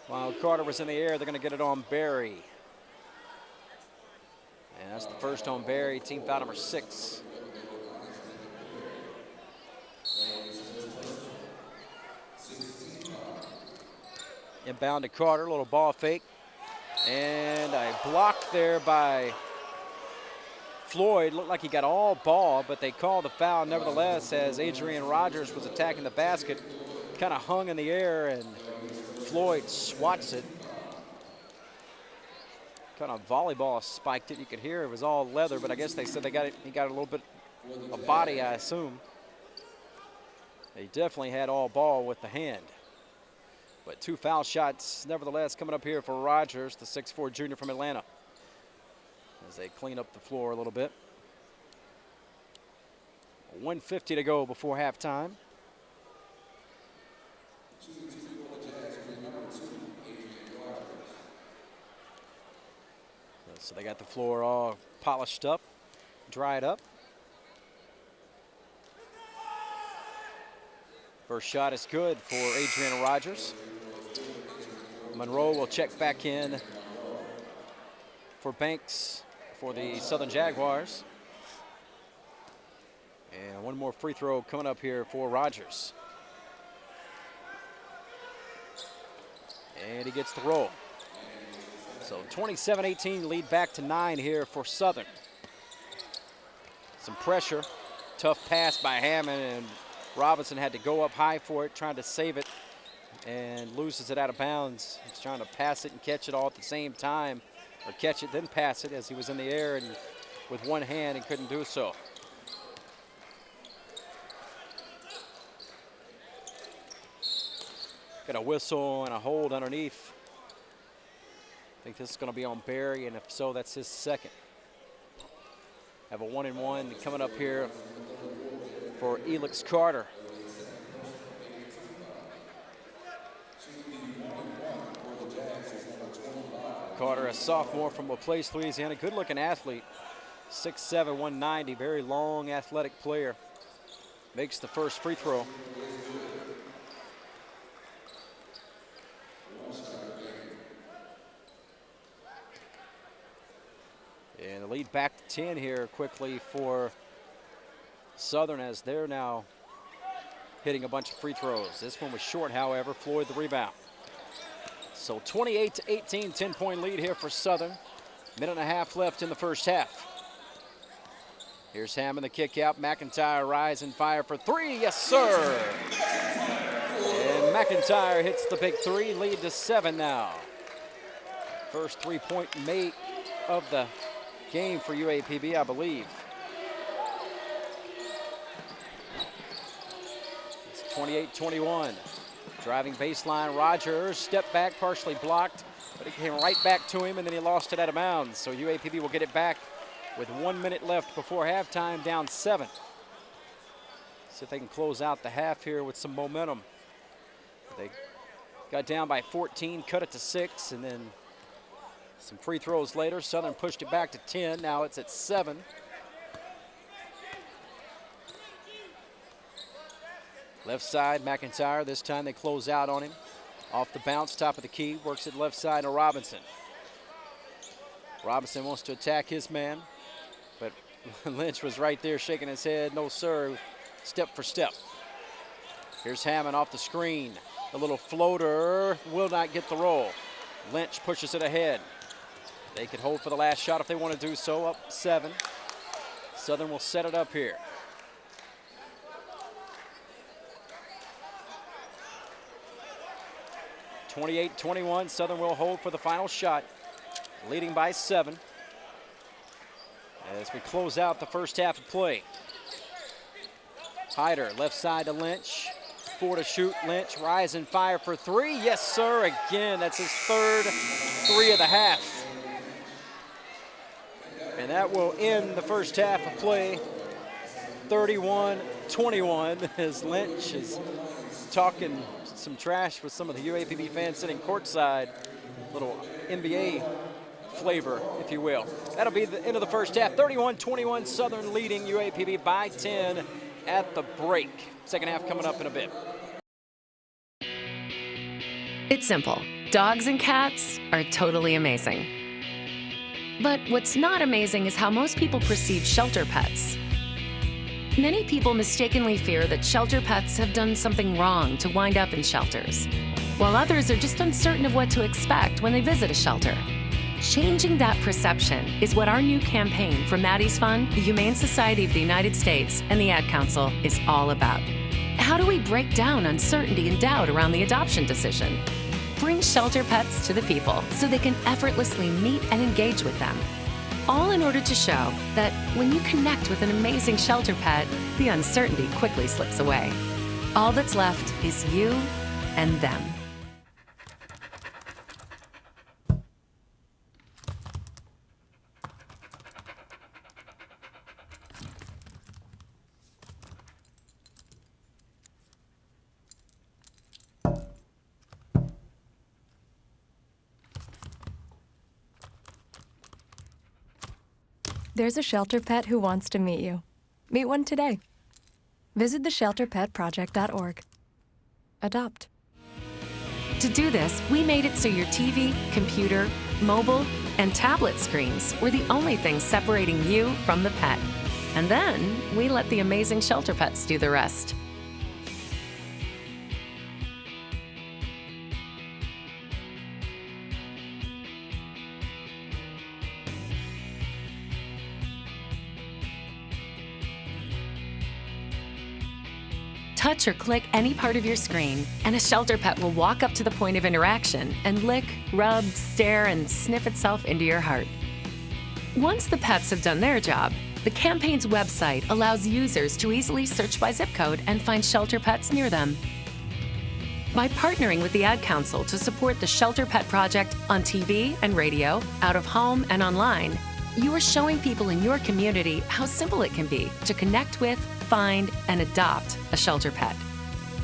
[SPEAKER 1] While Carter was in the air, they're gonna get it on Barry. And that's the first on Barry, team foul number 6. Inbound to Carter, little ball fake. And a block there by Floyd. Looked like he got all ball, but they called the foul nevertheless as Adrian Rogers was attacking the basket. Kind of hung in the air, and Floyd swats it. Kind of volleyball spiked it. You could hear it was all leather, but I guess they said he got a little bit of body, I assume. He definitely had all ball with the hand. But 2 foul shots, nevertheless, coming up here for Rogers, the 6'4" junior from Atlanta, as they clean up the floor a little bit. 1:50 to go before halftime. So they got the floor all polished up, dried up. First shot is good for Adrian Rogers. Monroe will check back in for Banks for the Southern Jaguars. And one more free throw coming up here for Rogers. And he gets the roll. So 27-18, lead back to 9 here for Southern. Some pressure, tough pass by Hammond, and Robinson had to go up high for it, trying to save it, and loses it out of bounds. He's trying to pass it and catch it all at the same time, or catch it then pass it as he was in the air and with one hand and couldn't do so. Got a whistle and a hold underneath. I think this is going to be on Barry, and if so, that's his second. Have a 1-and-1 coming up here for Elix Carter. Carter, a sophomore from LaPlace, Louisiana. Good-looking athlete. 6'7", 190, very long, athletic player. Makes the first free throw. And the lead back to 10 here quickly for Southern, as they're now hitting a bunch of free throws. This one was short, however. Floyd the rebound. So 28-18, 10-point lead here for Southern. Minute and a half left in the first half. Here's Hammond, the kick out. McIntyre rise and fire for 3. Yes, sir. And McIntyre hits the big 3, lead to 7 now. First 3-point mate of the game for UAPB, I believe. 28-21. Driving baseline, Rogers, step back, partially blocked, but it came right back to him, and then he lost it out of bounds. So UAPB will get it back with 1 minute left before halftime, down 7. See if they can close out the half here with some momentum. They got down by 14, cut it to 6, and then some free throws later. Southern pushed it back to 10. Now it's at 7. Left side, McIntyre. This time they close out on him. Off the bounce, top of the key. Works it left side to Robinson. Robinson wants to attack his man, but Lynch was right there shaking his head. No, sir. Step for step. Here's Hammond off the screen. A little floater will not get the roll. Lynch pushes it ahead. They could hold for the last shot if they want to do so, up 7. Southern will set it up here. (28-21). Southern will hold for the final shot, leading by 7. As we close out the first half of play. Hyder, left side to Lynch. 4 to shoot. Lynch, rise and fire for 3. Yes, sir, again. That's his third 3 of the half. And that will end the first half of play, 31-21, as Lynch is talking some trash with some of the UAPB fans sitting courtside. Little NBA flavor, if you will. That'll be the end of the first half. 31-21, Southern leading UAPB by 10 at the break. Second half coming up in a bit.
[SPEAKER 10] It's simple. Dogs and cats are totally amazing. But what's not amazing is how most people perceive shelter pets. Many people mistakenly fear that shelter pets have done something wrong to wind up in shelters, while others are just uncertain of what to expect when they visit a shelter. Changing that perception is what our new campaign for Maddie's Fund, the Humane Society of the United States, and the Ad Council is all about. How do we break down uncertainty and doubt around the adoption decision? Bring shelter pets to the people so they can effortlessly meet and engage with them. All in order to show that when you connect with an amazing shelter pet, the uncertainty quickly slips away. All that's left is you and them.
[SPEAKER 11] There's a shelter pet who wants to meet you. Meet one today. Visit theshelterpetproject.org. Adopt.
[SPEAKER 10] To do this, we made it so your TV, computer, mobile, and tablet screens were the only things separating you from the pet. And then we let the amazing shelter pets do the rest. Touch or click any part of your screen, and a shelter pet will walk up to the point of interaction and lick, rub, stare, and sniff itself into your heart. Once the pets have done their job, the campaign's website allows users to easily search by zip code and find shelter pets near them. By partnering with the Ad Council to support the Shelter Pet Project on TV and radio, out of home and online, you are showing people in your community how simple it can be to connect with, find, and adopt a shelter pet.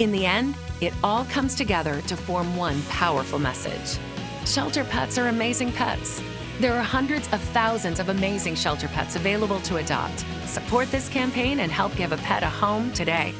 [SPEAKER 10] In the end, it all comes together to form one powerful message. Shelter pets are amazing pets. There are hundreds of thousands of amazing shelter pets available to adopt. Support this campaign and help give a pet a home today.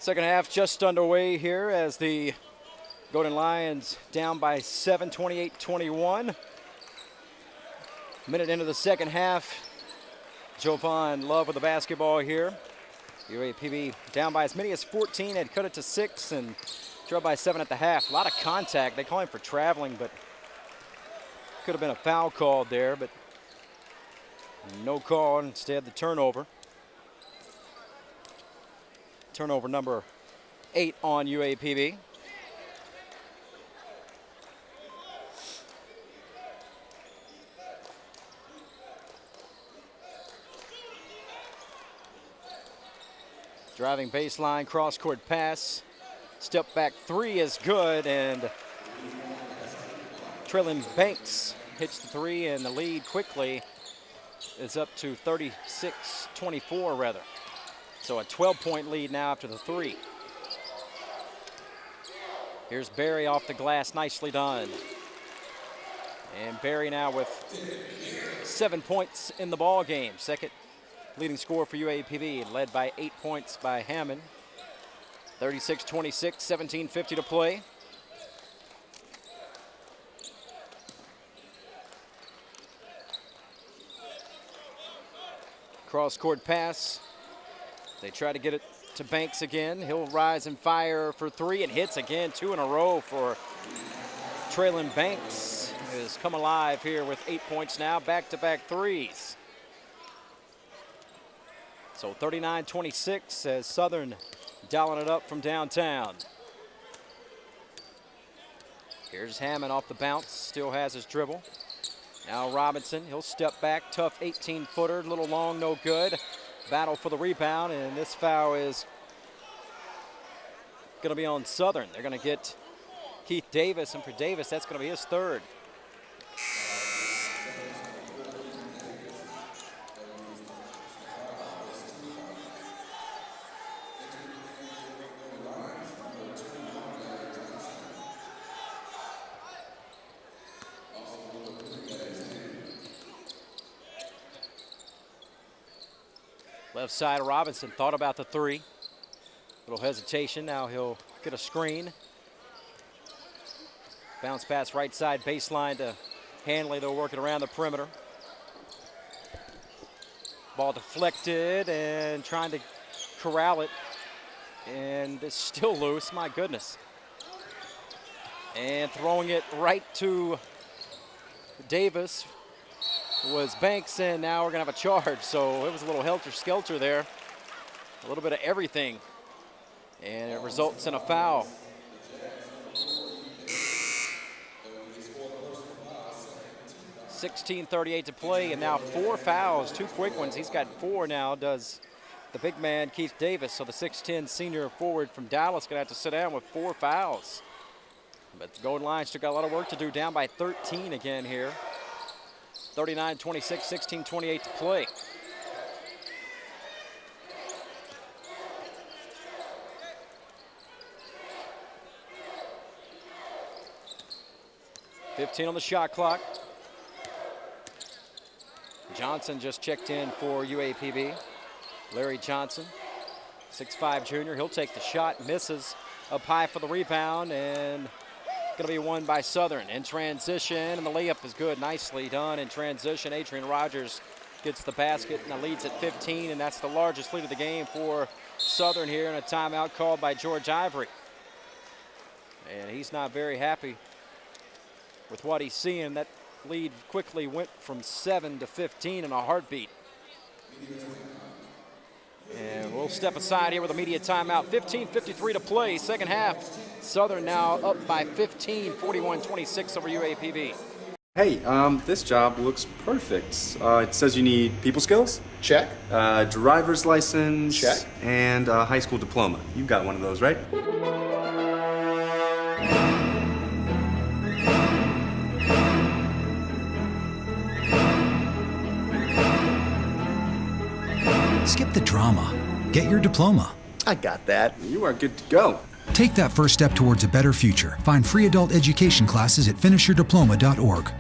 [SPEAKER 1] Second half just underway here as the Golden Lions down by 7, 28-21. Minute into the second half. Jovan Love with the basketball here. UAPB down by as many as 14, had cut it to 6 and trailed by 7 at the half. A lot of contact. They call him for traveling, but could have been a foul called there, but no call. Instead, the turnover. Turnover number 8 on UAPB. Driving baseline, cross-court pass. Step back three is good, and Traylon Banks hits the three, and the lead quickly is up to 36-24 rather. So a 12-point lead now after the three. Here's Barry off the glass, nicely done. And Barry now with 7 points in the ball game. Second leading scorer for UAPB, led by 8 points by Hammond. 36-26, 17:50 to play. Cross-court pass. They try to get it to Banks again. He'll rise and fire for three and hits again, 2 in a row for Traylon Banks. Has come alive here with 8 points now, back-to-back threes. So 39-26 as Southern dialing it up from downtown. Here's Hammond off the bounce, still has his dribble. Now Robinson, he'll step back, tough 18-footer, a little long, no good. Battle for the rebound, and this foul is going to be on Southern. They're going to get Keith Davis, and for Davis, that's going to be his third. Left side, Robinson thought about the three. Little hesitation, now he'll get a screen. Bounce pass right side, baseline to Hanley. They're working around the perimeter. Ball deflected and trying to corral it. And it's still loose, my goodness. And throwing it right to Davis was Banks, and now we're gonna have a charge. So it was a little helter-skelter there. A little bit of everything. And it results in a foul. .16:38 to play, and now 4 fouls, 2 quick ones. He's got 4 now, does the big man Keith Davis. So the 6'10 senior forward from Dallas gonna have to sit down with 4 fouls. But the Golden Lions still got a lot of work to do, down by 13 again here. 39-26, 16:28 to play. .15 on the shot clock. Johnson just checked in for UAPB. Larry Johnson, 6'5 junior. He'll take the shot, misses up high for the rebound, and going to be won by Southern in transition, and the layup is good. Nicely done in transition. Adrian Rogers gets the basket and the lead's at 15, and that's the largest lead of the game for Southern here, in a timeout called by George Ivory. And he's not very happy with what he's seeing. That lead quickly went from 7 to 15 in a heartbeat. And we'll step aside here with a media timeout. 15:53 to play, second half. Southern now up by 15, 41-26 over UAPB.
[SPEAKER 12] Hey, this job looks perfect. It says you need people skills?
[SPEAKER 13] Check.
[SPEAKER 12] Driver's license?
[SPEAKER 13] Check.
[SPEAKER 12] And a high school diploma. You've got one of those, right?
[SPEAKER 5] Skip the drama. Get your diploma.
[SPEAKER 13] I got that.
[SPEAKER 12] You are good to go.
[SPEAKER 5] Take that first step towards a better future. Find free adult education classes at finishyourdiploma.org.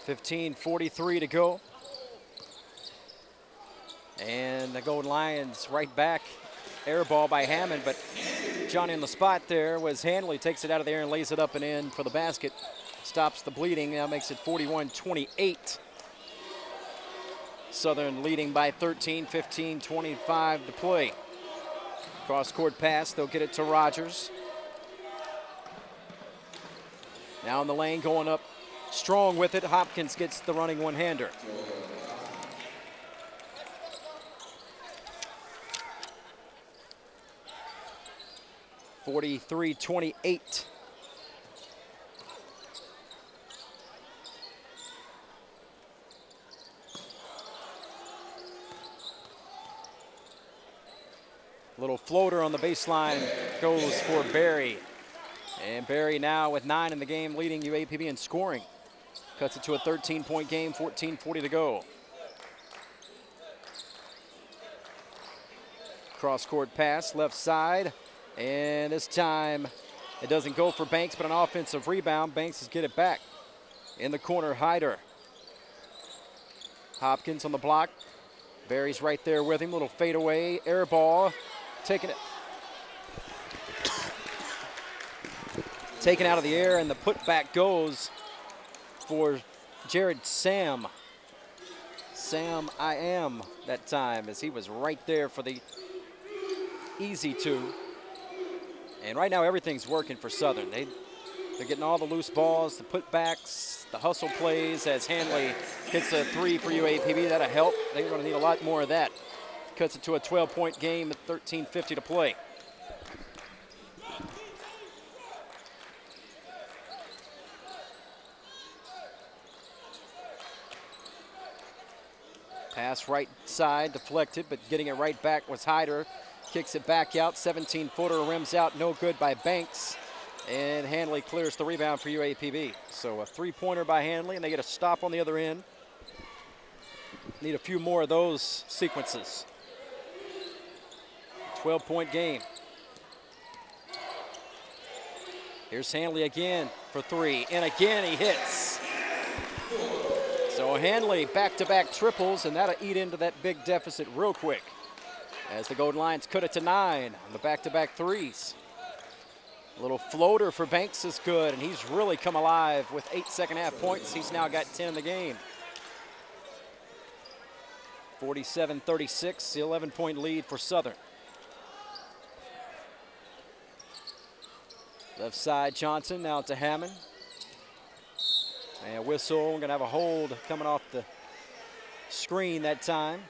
[SPEAKER 1] 15:43 to go. And the Golden Lions right back. Air ball by Hammond, but Johnny on the spot there was Hanley, takes it out of the air and lays it up and in for the basket. Stops the bleeding, now makes it 41-28. Southern leading by 13, 15:25 to play. Cross-court pass, they'll get it to Rogers. Now in the lane, going up strong with it. Hopkins gets the running one-hander. (43-28). Little floater on the baseline goes for Barry. And Barry now with 9 in the game, leading UAPB in scoring. Cuts it to a 13-point game, 14:40 to go. Cross-court pass, left side. And this time it doesn't go for Banks, but an offensive rebound. Banks has get it back. In the corner, Hyder. Hopkins on the block. Barry's right there with him. Little fadeaway, air ball. Taking out of the air, and the putback goes for Jared Sam. Sam I am that time, as he was right there for the easy two. And right now everything's working for Southern. They're getting all the loose balls, the putbacks, the hustle plays as Hanley hits a 3 for UAPB. That'll help. They're going to need a lot more of that. Cuts it to a 12-point game at 13:50 to play. Pass right side, deflected, but getting it right back was Hyder. Kicks it back out, 17-footer, rims out, no good by Banks. And Hanley clears the rebound for UAPB. So a three-pointer by Hanley, and they get a stop on the other end. Need a few more of those sequences. 12-point game. Here's Hanley again for 3, and again he hits. So Hanley back-to-back triples, and that'll eat into that big deficit real quick as the Golden Lions cut it to 9 on the back-to-back threes. A little floater for Banks is good, and he's really come alive with 8 second-half points. He's now got 10 in the game. 47-36, the 11-point lead for Southern. Left side, Johnson, now to Hammond. And whistle, we're gonna have a hold coming off the screen that time.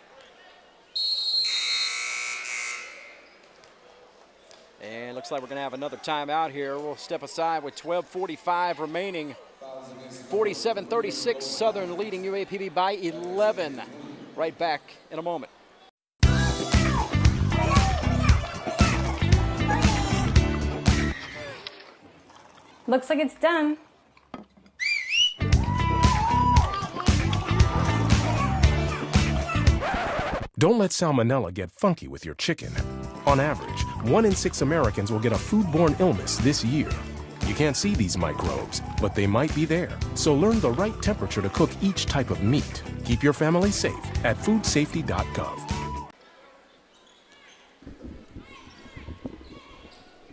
[SPEAKER 1] And looks like we're gonna have another timeout here. We'll step aside with 12:45 remaining. 47-36, Southern leading UAPB by 11. Right back in a moment.
[SPEAKER 13] Looks like it's done.
[SPEAKER 3] Don't let salmonella get funky with your chicken. On average, 1 in 6 Americans will get a foodborne illness this year. You can't see these microbes, but they might be there. So learn the right temperature to cook each type of meat. Keep your family safe at foodsafety.gov.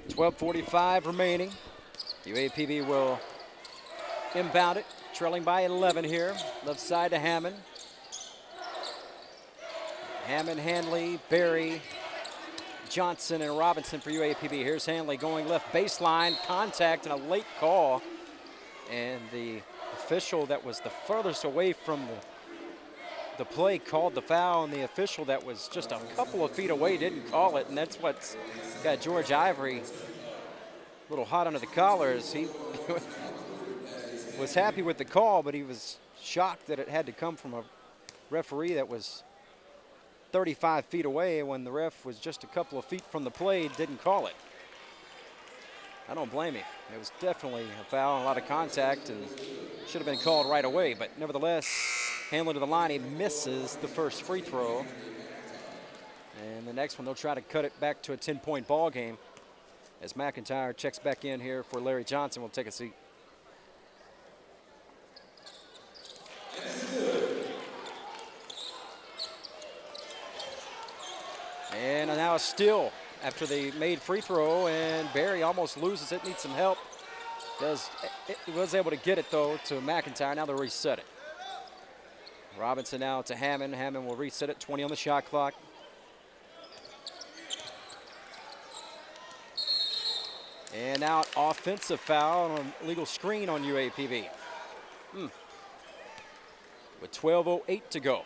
[SPEAKER 1] 12:45 remaining. UAPB will inbound it, trailing by 11 here. Left side to Hammond. Hammond, Hanley, Barry, Johnson, and Robinson for UAPB. Here's Hanley going left baseline, contact, and a late call. And the official that was the furthest away from the play called the foul, and the official that was just a couple of feet away didn't call it, and that's what's got George Ivory a little hot under the collars. He was happy with the call, but he was shocked that it had to come from a referee that was 35 feet away when the ref was just a couple of feet from the play, didn't call it. I don't blame him. It was definitely a foul, a lot of contact, and should have been called right away. But nevertheless, Hanley to the line, he misses the first free throw. And the next one, they'll try to cut it back to a 10-point ball game. As McIntyre checks back in here for Larry Johnson, we'll take a seat. And now a steal after the made free throw, and Barry almost loses it, needs some help. He was able to get it, though, to McIntyre. Now they'll reset it. Robinson now to Hammond. Hammond will reset it, 20 on the shot clock. And now an offensive foul on an illegal screen on UAPB. With 12:08 to go.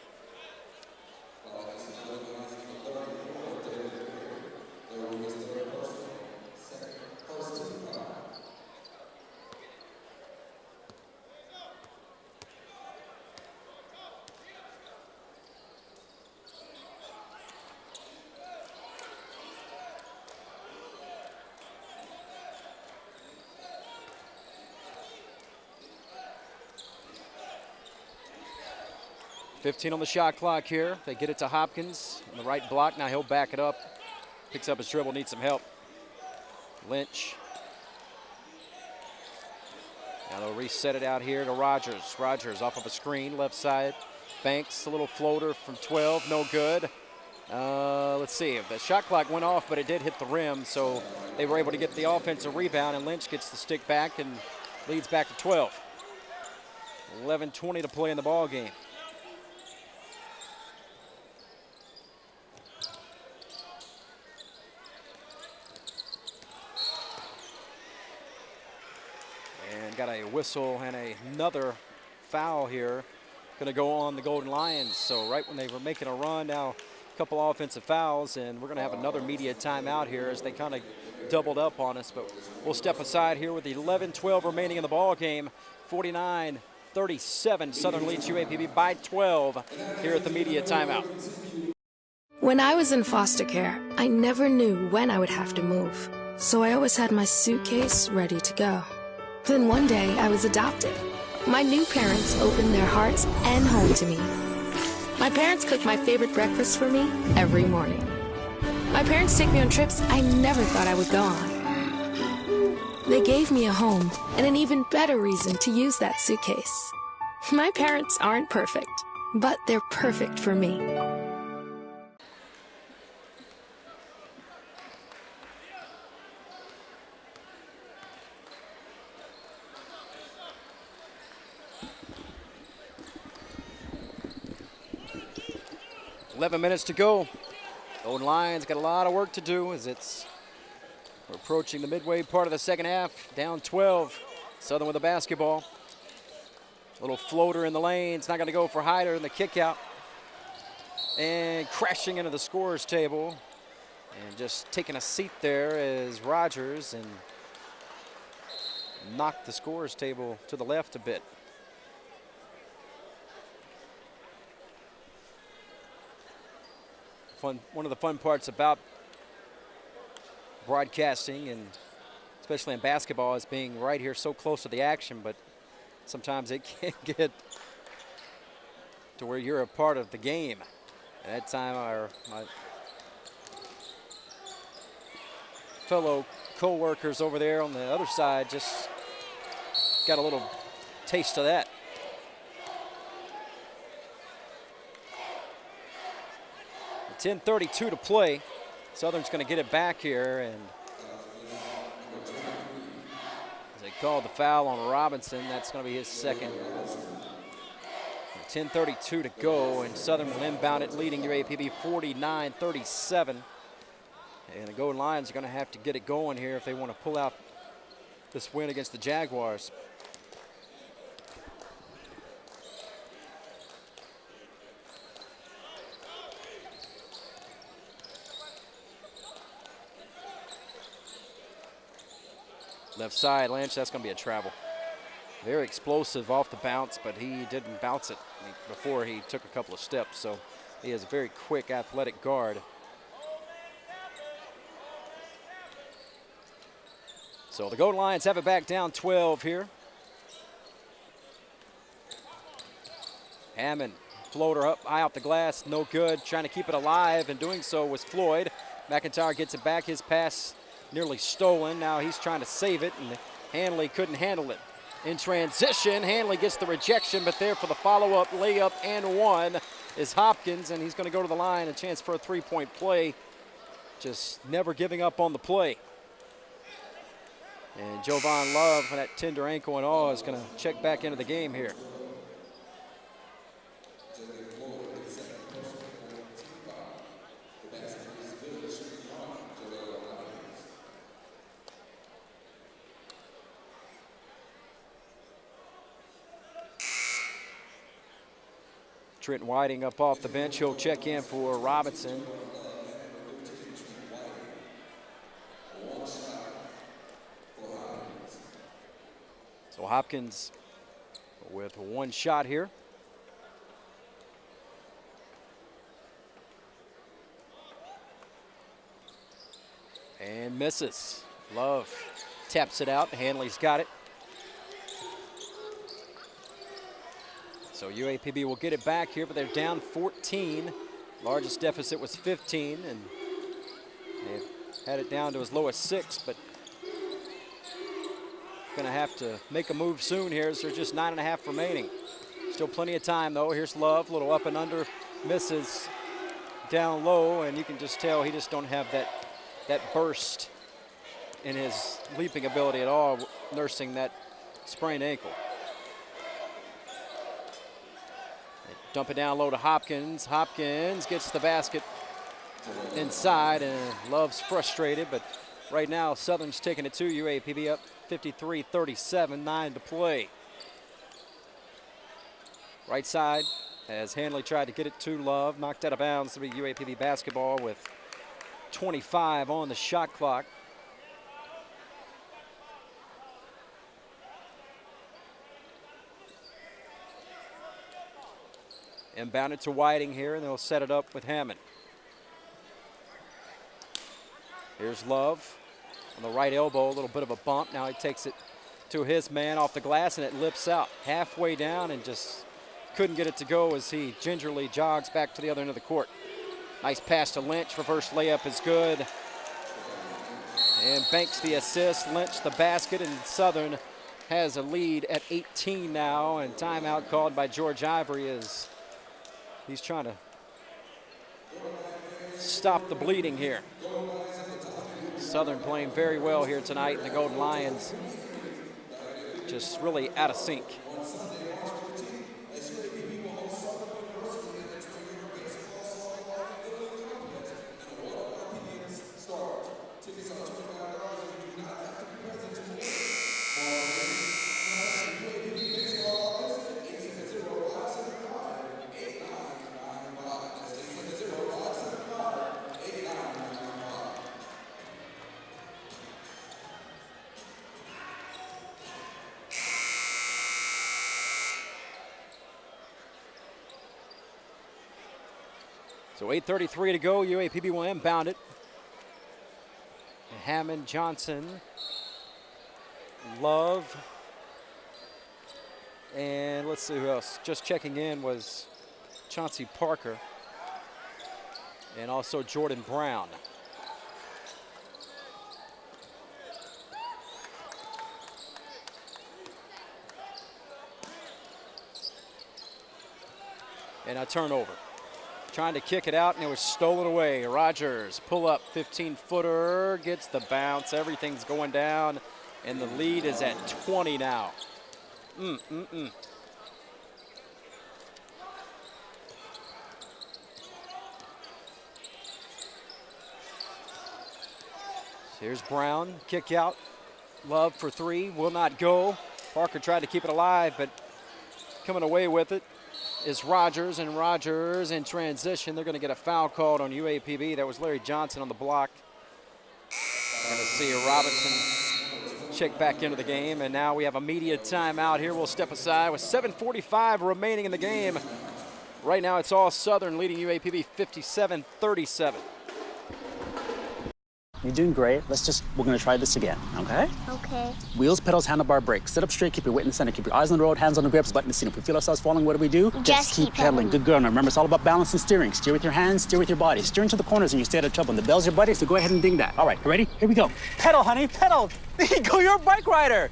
[SPEAKER 1] $15 on the shot clock here. They get it to Hopkins on the right block. Now he'll back it up. Picks up his dribble, needs some help. Lynch. Now they'll reset it out here to Rogers. Rogers off of a screen, left side. Banks, a little floater from 12, no good. Let's see, the shot clock went off, but it did hit the rim, so they were able to get the offensive rebound, and Lynch gets the stick back and leads back to 12. 11:20 to play in the ball game. Got a whistle and another foul here. Going to go on the Golden Lions. So right when they were making a run, now a couple offensive fouls, and we're going to have another media timeout here as they kind of doubled up on us. But we'll step aside here with 11:12 remaining in the ball game. 49-37. Southern leads UAPB by 12 here at the media timeout.
[SPEAKER 14] When I was in foster care, I never knew when I would have to move. So I always had my suitcase ready to go. Then one day, I was adopted. My new parents opened their hearts and home to me. My parents cook my favorite breakfast for me every morning. My parents take me on trips I never thought I would go on. They gave me a home and an even better reason to use that suitcase. My parents aren't perfect, but they're perfect for me.
[SPEAKER 1] .11 minutes to go. Golden Lions got a lot of work to do as we're approaching the midway part of the second half. Down 12. Southern with the basketball. A little floater in the lane. It's not going to go for Hyder in the kick out. And crashing into the scorer's table. And just taking a seat there is Rogers and knocked the scorer's table to the left a bit. One of the fun parts about broadcasting, and especially in basketball, is being right here so close to the action, but sometimes it can get to where you're a part of the game. At that time, my fellow co-workers over there on the other side just got a little taste of that. .10:32 to play. Southern's going to get it back here, and as they called the foul on Robinson, that's going to be his second. 10:32 to go, and Southern will inbound it, leading UAPB 49-37. And the Golden Lions are going to have to get it going here if they want to pull out this win against the Jaguars. Left side, Lynch, that's going to be a travel. Very explosive off the bounce, but he didn't bounce it before he took a couple of steps, so he is a very quick, athletic guard. So the Golden Lions have it back down 12 here. Hammond, floater up, high off the glass, no good. Trying to keep it alive, and doing so was Floyd. McIntyre gets it back, his pass nearly stolen. Now he's trying to save it, and Hanley couldn't handle it. In transition, Hanley gets the rejection, but there for the follow-up layup and one is Hopkins, and he's going to go to the line, a chance for a three-point play just never giving up on the play. And Jovan Love, with that tender ankle and all, is going to check back into the game here. Trent Whiting up off the bench. He'll check in for Robinson. So Hopkins with one shot here. And misses. Love taps it out. Hanley's got it. So UAPB will get it back here, but they're down 14. Largest deficit was 15, and they've had it down to as low as 6, but gonna have to make a move soon here as there's just 9.5 remaining. Still plenty of time though. Here's Love, little up and under, misses down low, and you can just tell he just don't have that burst in his leaping ability at all, nursing that sprained ankle. Dump it down low to Hopkins. Hopkins gets the basket inside, and Love's frustrated, but right now Southern's taking it to UAPB up 53-37, 9 to play. Right side, as Hanley tried to get it to Love, knocked out of bounds. To be UAPB basketball with 25 on the shot clock. Inbounded to Whiting here, and they'll set it up with Hammond. Here's Love on the right elbow, a little bit of a bump. Now he takes it to his man off the glass, and it lips out halfway down and just couldn't get it to go as he gingerly jogs back to the other end of the court. Nice pass to Lynch. Reverse layup is good. And Banks the assist. Lynch the basket, and Southern has a lead at 18 now, and timeout called by George Ivory as he's trying to stop the bleeding here. Southern playing very well here tonight, and the Golden Lions just really out of sync. So 8:33 to go. UAPB will inbound it. Hammond, Johnson, Love, and let's see who else. Just checking in was Chauncey Parker and also Jordan Brown. And a turnover. Trying to kick it out, and it was stolen away. Rogers, pull up, 15-footer, gets the bounce. Everything's going down, and the lead is at 20 now. Here's Brown, kick out. Love for three, will not go. Parker tried to keep it alive, but coming away with it is Rogers, and Rogers in transition. They're going to get a foul called on UAPB. That was Larry Johnson on the block. Going to see Robinson check back into the game, and now we have a media timeout here. We'll step aside with 7:45 remaining in the game. Right now it's all Southern leading UAPB 57-37.
[SPEAKER 15] You're doing great. We're gonna try this again, okay?
[SPEAKER 16] Okay.
[SPEAKER 15] Wheels, pedals, handlebar, brakes. Sit up straight, keep your weight in the center, keep your eyes on the road, hands on the grips, button the seat. If we feel ourselves falling, what do?
[SPEAKER 16] Just keep pedaling.
[SPEAKER 15] Good girl. Now remember, it's all about balance and steering. Steer with your hands, steer with your body. Steer into the corners and you stay out of trouble. And the bell's your buddy, so go ahead and ding that. All right, ready? Here we go. Pedal, honey, pedal. There you go, you're a bike rider.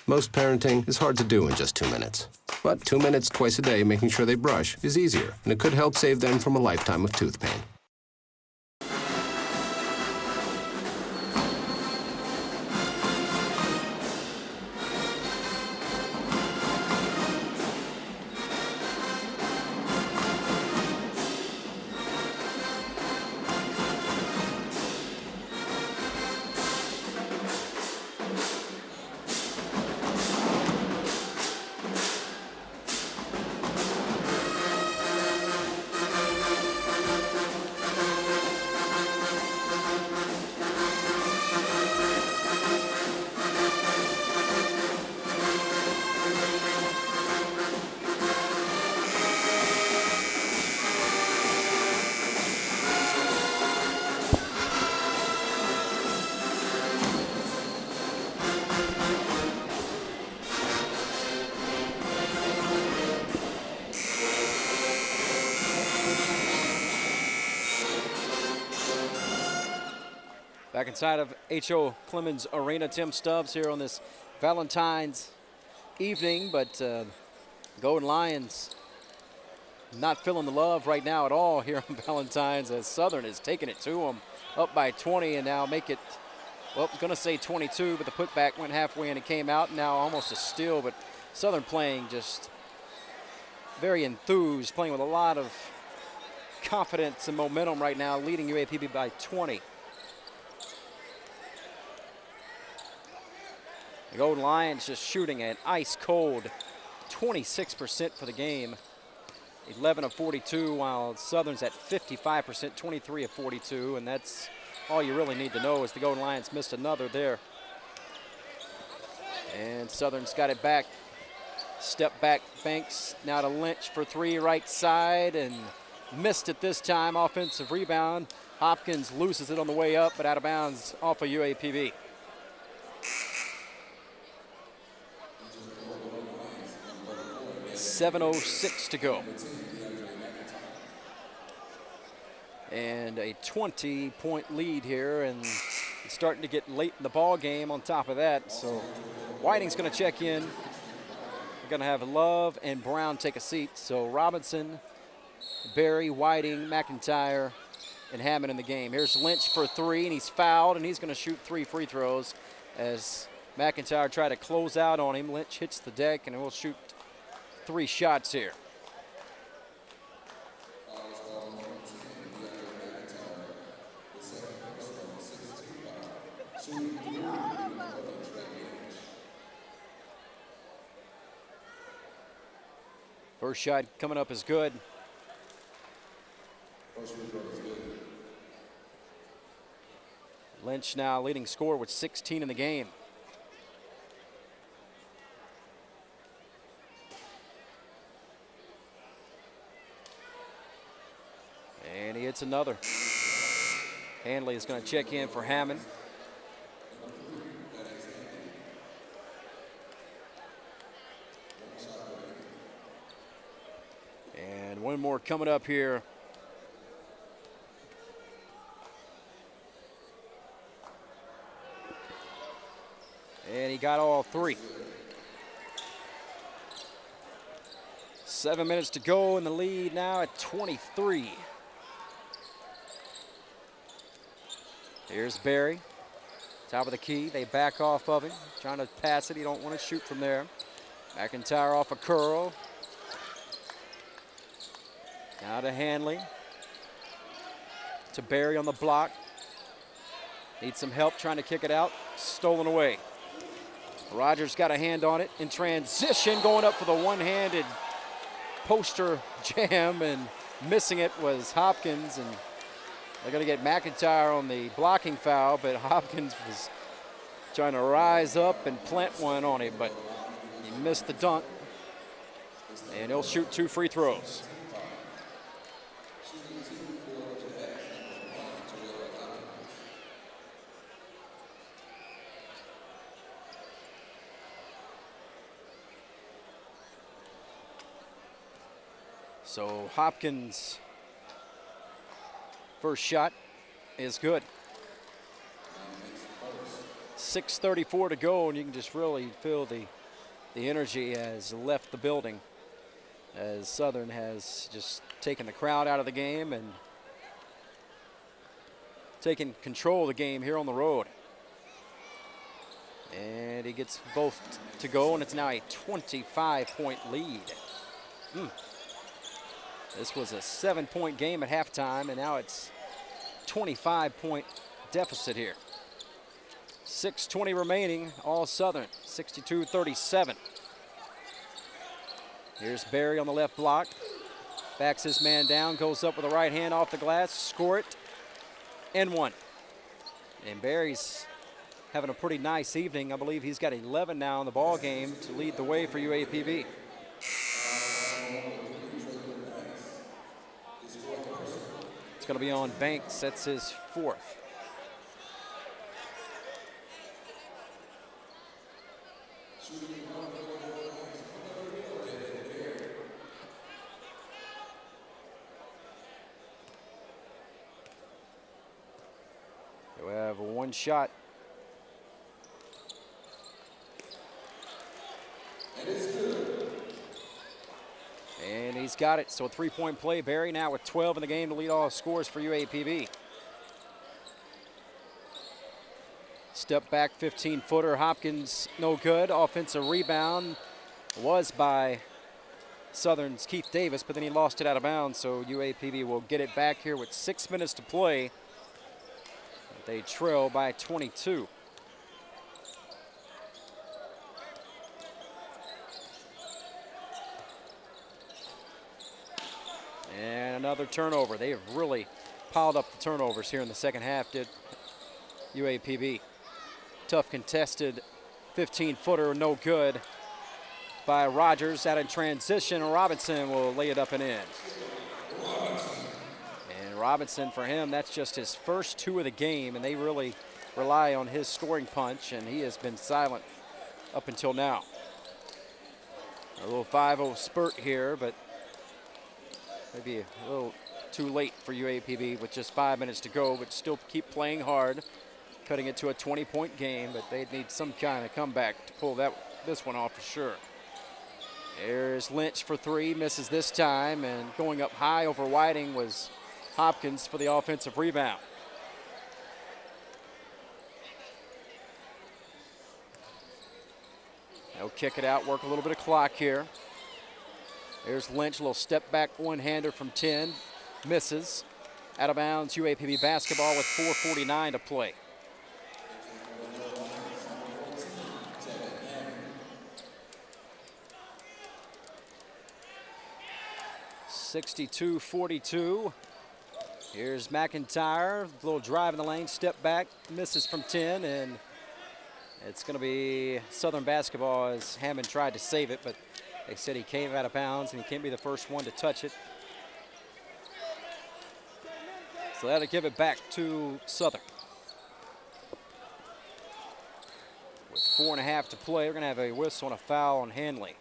[SPEAKER 17] Most parenting is hard to do in just 2 minutes.
[SPEAKER 16] But 2 minutes twice a day making sure they brush is easier, and it could help save them from a lifetime of tooth pain.
[SPEAKER 1] Back inside of H.O. Clemens Arena, Tim Stubbs here on this Valentine's evening, but Golden Lions not feeling the love right now at all here on Valentine's, as Southern is taking it to them, up by 20, and now make it, well, I was going to say 22, but the putback went halfway and it came out. Now almost a steal, but Southern playing just very enthused, playing with a lot of confidence and momentum right now, leading UAPB by 20. The Golden Lions just shooting an ice-cold 26% for the game. 11 of 42, while Southern's at 55%, 23 of 42, and that's all you really need to know is the Golden Lions missed another there. And Southern's got it back. Step back, Banks now to Lynch for three, right side, and missed it this time. Offensive rebound. Hopkins loses it on the way up, but out of bounds off of UAPB. .706 to go. And a 20-point lead here, and it's starting to get late in the ball game on top of that. So Whiting's going to check in. We're going to have Love and Brown take a seat. So Robinson, Berry, Whiting, McIntyre, and Hammond in the game. Here's Lynch for three, and he's fouled, and he's going to shoot 3 free throws as McIntyre tried to close out on him. Lynch hits the deck, and will shoot 3 shots here. First shot coming up is good. Lynch now leading scorer with 16 in the game. And he hits another. Hanley is going to check in for Hammond. And one more coming up here. And he got all 3. 7 minutes to go in the lead now at 23. Here's Berry, top of the key. They back off of him, trying to pass it. He don't want to shoot from there. McIntyre off a curl. Now to Hanley. To Berry on the block. Needs some help trying to kick it out. Stolen away. Rogers got a hand on it in transition, going up for the one-handed poster jam, and missing it was Hopkins, and they're going to get McIntyre on the blocking foul, but Hopkins was trying to rise up and plant one on him, but he missed the dunk, and he'll shoot 2 free throws. So Hopkins' first shot is good. 6:34 to go, and you can just really feel the energy has left the building. as Southern has just taken the crowd out of the game and taken control of the game here on the road. And he gets both to go, and it's now a 25-point lead. This was a 7-point game at halftime, and now it's 25-point deficit here. 6:20 remaining, all Southern, 62-37. Here's Barry on the left block. Backs his man down, goes up with a right hand off the glass, score it, and one. And Barry's having a pretty nice evening. I believe he's got 11 now in the ball game to lead the way for UAPB. It's going to be on Banks. That's his fourth. We have a one shot. And he's got it, so a three-point play. Barry now with 12 in the game to lead all scores for UAPB. Step back 15-footer, Hopkins no good. Offensive rebound was by Southern's Keith Davis, but then he lost it out of bounds, so UAPB will get it back here with 6 minutes to play. They trail by 22. And another turnover. They have really piled up the turnovers here in the second half, did UAPB. Tough contested 15-footer, no good by Rogers. Out in transition, Robinson will lay it up and in. And Robinson, for him, that's just his first two of the game, and they really rely on his scoring punch, and he has been silent up until now. A little 5-0 spurt here, but maybe a little too late for UAPB with just 5 minutes to go, but still keep playing hard, cutting it to a 20-point game, but they need some kind of comeback to pull this one off for sure. There's Lynch for three, misses this time, and going up high over Whiting was Hopkins for the offensive rebound. They'll kick it out, work a little bit of clock here. There's Lynch, a little step back one-hander from 10, misses. Out of bounds, UAPB basketball with 4:49 to play. (62-42). Here's McIntyre, a little drive in the lane, step back, misses from 10, and it's going to be Southern basketball as Hammond tried to save it, but they said he came out of bounds and he can't be the first one to touch it. So that'll give it back to Southern. With 4.5 to play, we're going to have a whistle and a foul on Hanley.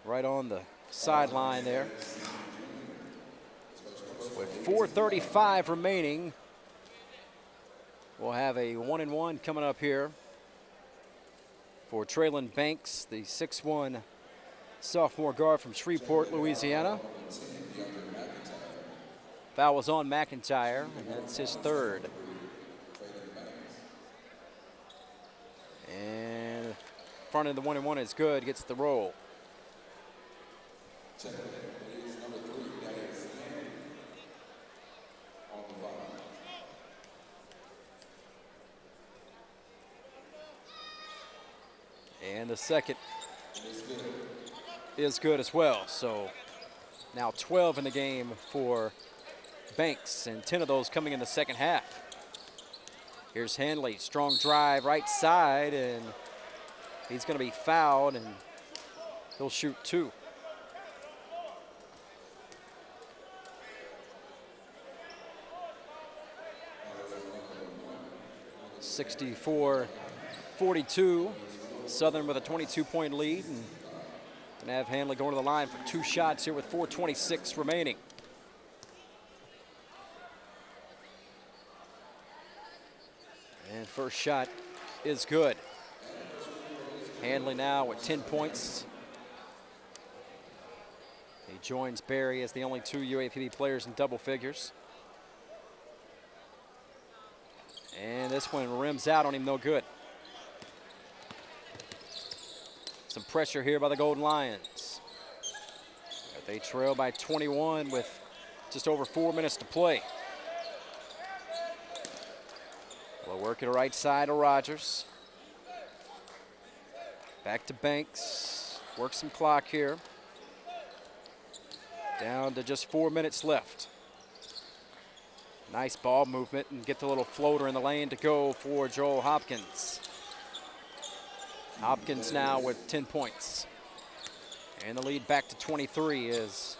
[SPEAKER 1] Right on the sideline there. With 4:35 remaining, we'll have a 1-and-1 coming up here for Traylon Banks, the 6'1" sophomore guard from Shreveport, Louisiana. Foul was on McIntyre, and that's his third. And front of the 1-and-1 is good, gets the roll. And the second is good as well. So now 12 in the game for Banks, and 10 of those coming in the second half. Here's Hanley, strong drive right side, and he's going to be fouled, and he'll shoot two. (64-42). Southern with a 22-point lead, and gonna have Hanley going to the line for two shots here with 4:26 remaining. And first shot is good. Hanley now with 10 points. joins Barry as the only 2 UAPB players in double figures. And this one rims out on him, no good. Some pressure here by the Golden Lions. They trail by 21 with just over 4 minutes to play. We'll work it right side to Rogers. Back to Banks. Work some clock here. Down to just 4 minutes left. Nice ball movement and get the little floater in the lane to go for Joel Hopkins. Hopkins now with 10 points. And the lead back to 23 is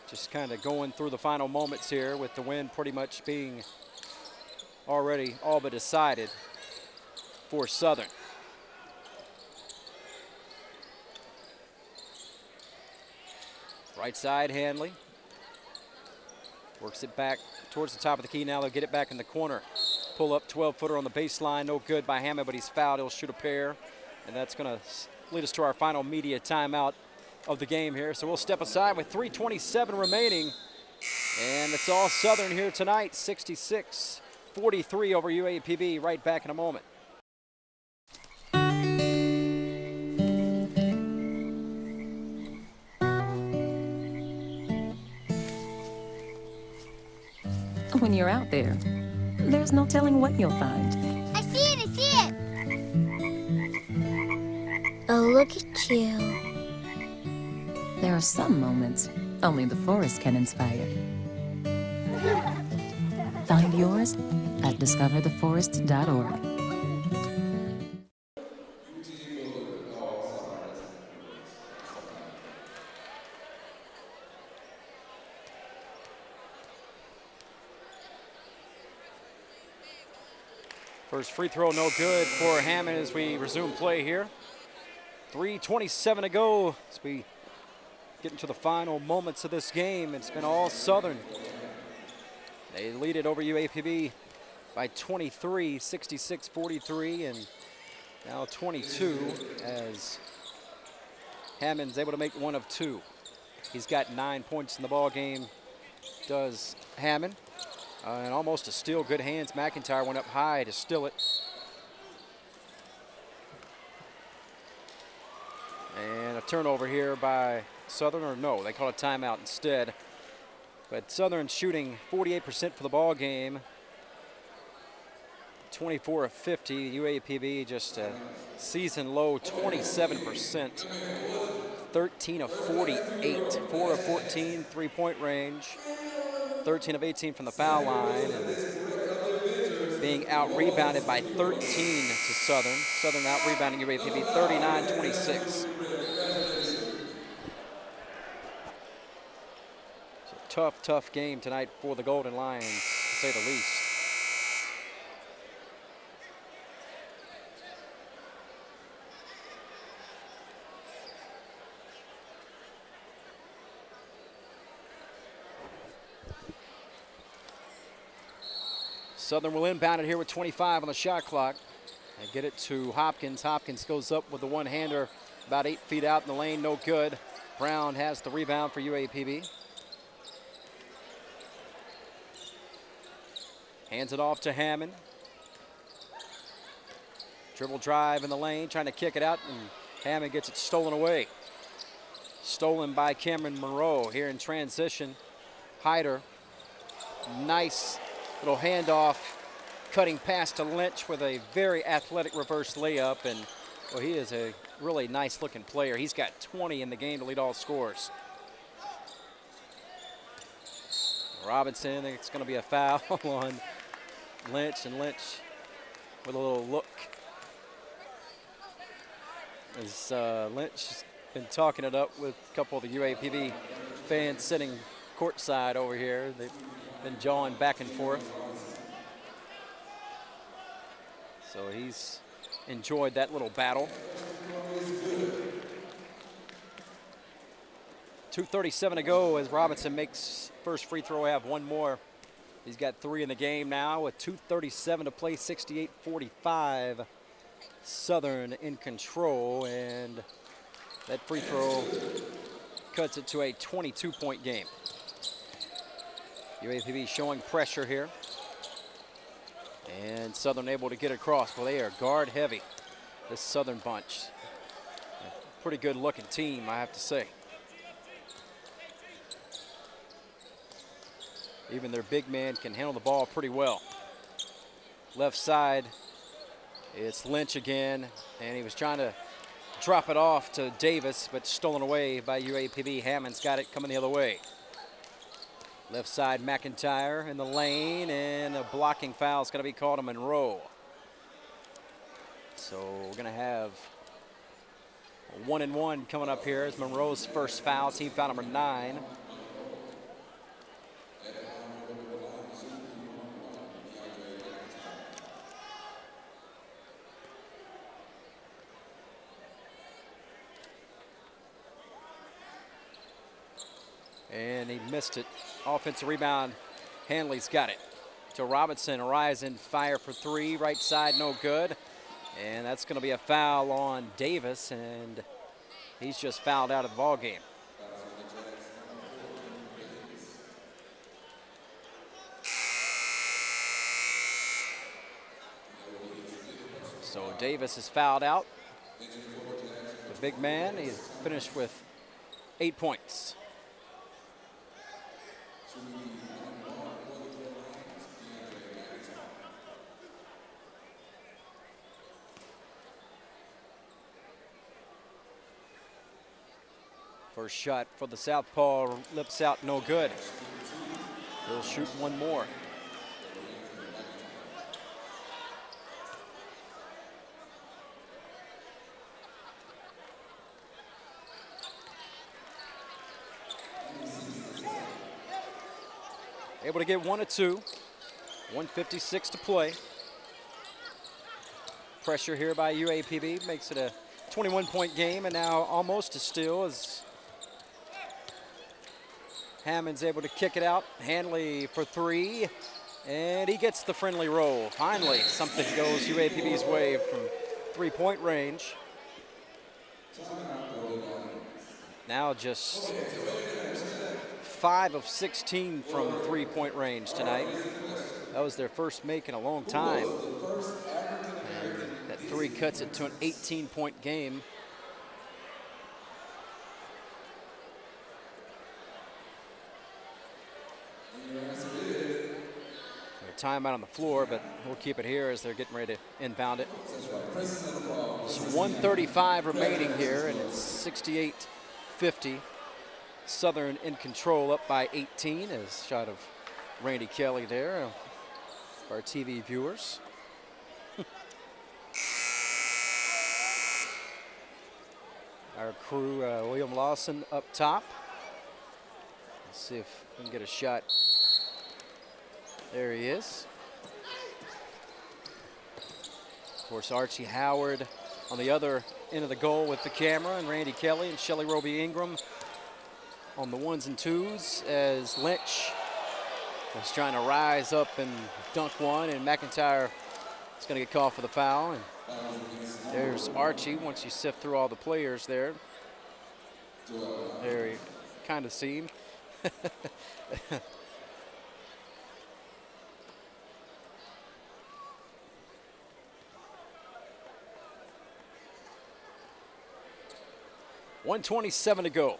[SPEAKER 1] just kind of going through the final moments here with the win pretty much being already all but decided for Southern. Right side, Hanley. Works it back towards the top of the key. Now they'll get it back in the corner. Pull up 12-footer on the baseline. No good by Hammond, but he's fouled. He'll shoot a pair. And that's going to lead us to our final media timeout of the game here. So we'll step aside with 3:27 remaining. And it's all Southern here tonight. 66-43 over UAPB. Right back in a moment.
[SPEAKER 17] When you're out there, there's no telling what you'll find.
[SPEAKER 18] I see it, I see it! Oh, look at you.
[SPEAKER 17] There are some moments only the forest can inspire. Find yours at discovertheforest.org.
[SPEAKER 1] First free throw, no good for Hammond as we resume play here. 3:27 to go as we get into the final moments of this game. It's been all Southern. They lead it over UAPB by 23, 66-43, and now 22 as Hammond's able to make 1 of 2. He's got 9 points in the ball game, does Hammond. And almost a steal, good hands. McIntyre went up high to steal it. And a turnover here by Southern, or no, they call a timeout instead. But Southern shooting 48% for the ball game. 24 of 50. UAPB just a season low 27%. 13 of 48. 4 of 14, 3-point range. 13 of 18 from the foul line, and being out-rebounded by 13 to Southern. Southern out-rebounding UAPB 39-26. It's a tough, tough game tonight for the Golden Lions, to say the least. Southern will inbound it here with 25 on the shot clock. And get it to Hopkins. Hopkins goes up with the one-hander about 8 feet out in the lane, no good. Brown has the rebound for UAPB. Hands it off to Hammond. Dribble drive in the lane, trying to kick it out, and Hammond gets it stolen away. Stolen by Cameron Monroe here in transition. Hyder, nice little handoff, cutting pass to Lynch with a very athletic reverse layup, and well, he is a really nice looking player. He's got 20 in the game to lead all scores. Robinson, I think it's going to be a foul on Lynch, and Lynch with a little look. As Lynch has been talking it up with a couple of the UAPB fans sitting courtside over here. They've been jawing back and forth. So he's enjoyed that little battle. 2:37 to go as Robinson makes first free throw. Have one more. He's got 3 in the game now with 2:37 to play, 68-45. Southern in control, and that free throw cuts it to a 22-point game. UAPB showing pressure here. And Southern able to get across. Well, they are guard heavy, this Southern bunch. A pretty good looking team, I have to say. Even their big man can handle the ball pretty well. Left side, it's Lynch again, and he was trying to drop it off to Davis, but stolen away by UAPB. Hammond's got it coming the other way. Left side, McIntyre in the lane, and a blocking foul is going to be called on Monroe. So we're going to have a 1-and-1 coming up here as Monroe's first foul, team foul number 9. And he missed it. Offensive rebound. Hanley's got it. To Robinson. Horizon fire for 3. Right side, no good. And that's going to be a foul on Davis, and he's just fouled out of the ball game. So Davis is fouled out. The big man, he's finished with 8 points. First shot for the southpaw, lips out, no good. He'll shoot one more. Able to get 1 or 2. 1:56 to play. Pressure here by UAPB makes it a 21-point game, and now almost a steal as Hammond's able to kick it out. Hanley for 3, and he gets the friendly roll. Finally, something goes UAPB's way from 3-point range. Now just 5 of 16 from 3-point range tonight. That was their first make in a long time. And that 3 cuts it to an 18-point game. Timeout on the floor, but we'll keep it here as they're getting ready to inbound it. It's 1:35 remaining here, and it's 68-50. Southern in control, up by 18, as shot of Randy Kelley there, for our TV viewers. Our crew, William Lawson up top. Let's see if we can get a shot. There he is. Of course, Archie Howard on the other end of the goal with the camera, and Randy Kelley and Shelly Roby Ingram on the 1s and 2s as Lynch was trying to rise up and dunk one, and McIntyre is going to get called for the foul. And there's Archie once you sift through all the players there. There you kind of see him. .127 to go.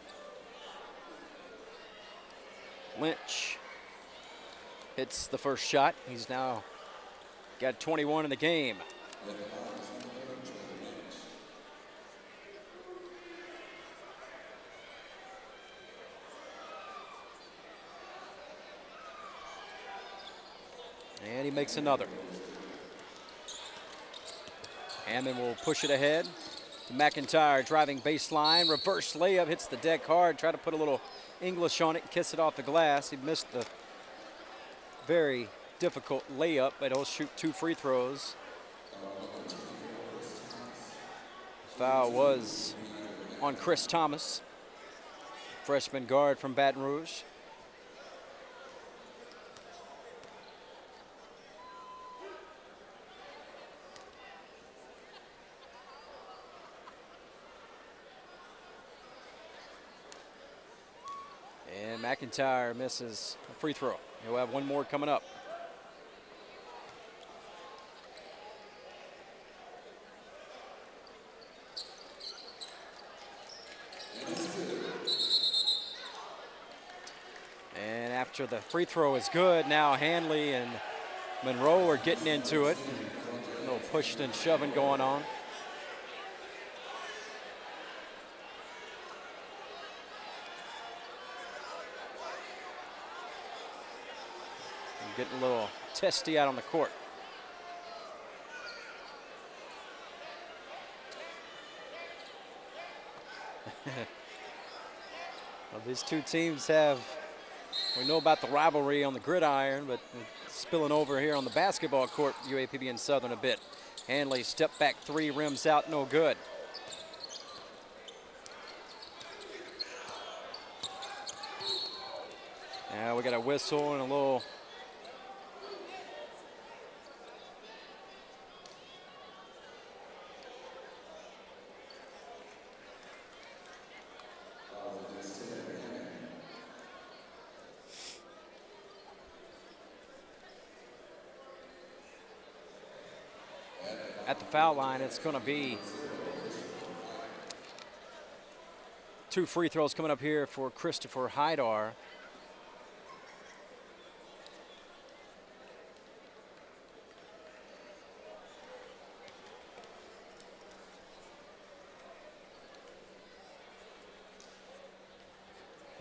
[SPEAKER 1] Lynch hits the first shot. He's now got 21 in the game. And he makes another. Hammond will push it ahead. McIntyre driving baseline, reverse layup, hits the deck hard, try to put a little English on it, kiss it off the glass. He missed the very difficult layup, but he'll shoot 2 free throws. Foul was on Chris Thomas, freshman guard from Baton Rouge. McIntyre misses a free throw. He'll have one more coming up. And after the free throw is good, now Hanley and Monroe are getting into it. A little pushing and shoving going on. Getting a little testy out on the court. Well, these two teams have, we know about the rivalry on the gridiron, but it's spilling over here on the basketball court, UAPB and Southern a bit. Hanley step back three, rims out, no good. Now we got a whistle and a little at the foul line. It's going to be two free throws coming up here for Christopher Haidar.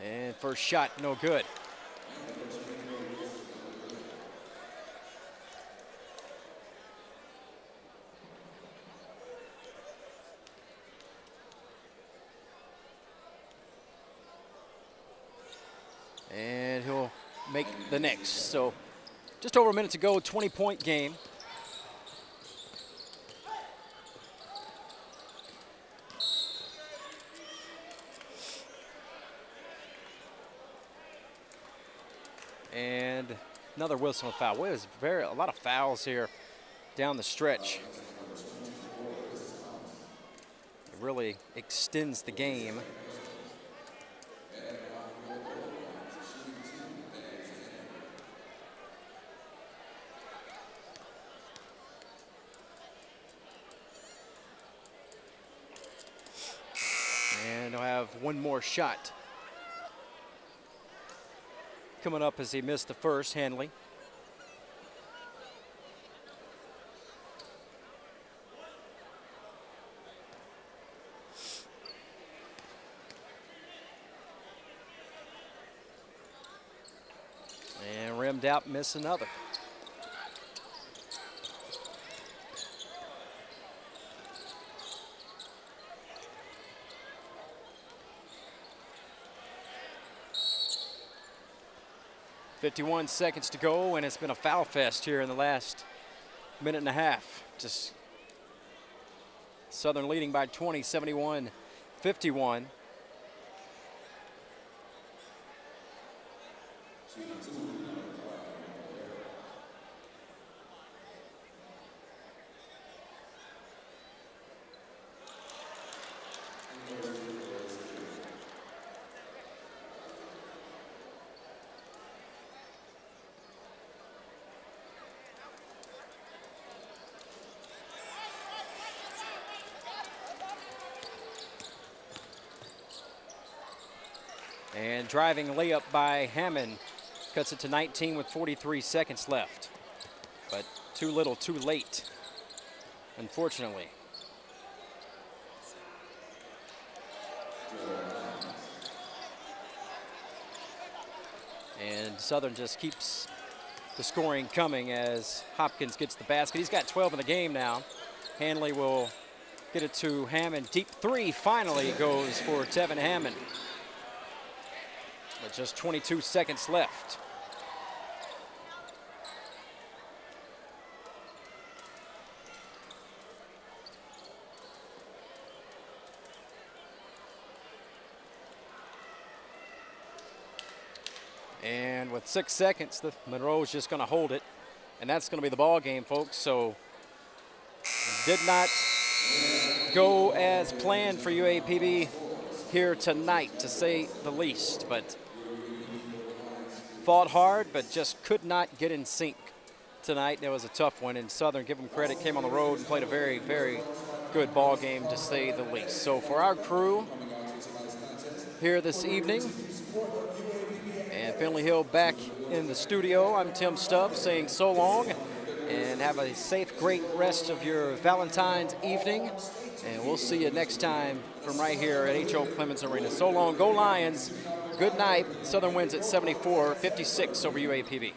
[SPEAKER 1] And first shot, no good. And he'll make the next. So just over a minute to go, 20-point game. And another whistle and foul. Well, there's a lot of fouls here down the stretch. It really extends the game. And he'll have one more shot coming up as he missed the first, Hanley. And rimmed out, miss another. .51 seconds to go, and it's been a foul fest here in the last minute and a half. Just Southern leading by 20, 71-51. And driving layup by Hammond cuts it to 19 with 43 seconds left. But too little, too late, unfortunately. And Southern just keeps the scoring coming as Hopkins gets the basket. He's got 12 in the game now. Hanley will get it to Hammond. Deep three finally goes for Tevin Hammond. With just 22 seconds left. And with 6 seconds, Monroe's just going to hold it, and that's going to be the ball game, folks. So did not go as planned for UAPB here tonight, to say the least, but fought hard, but just could not get in sync tonight. That was a tough one, and Southern, give them credit, came on the road and played a very, very good ball game, to say the least. So for our crew here this evening, and Finley Hill back in the studio, I'm Tim Stubbs saying so long, and have a safe, great rest of your Valentine's evening. And we'll see you next time from right here at H.O. Clemens Arena. So long, go Lions. Good night. Southern wins at 74-56 over UAPB.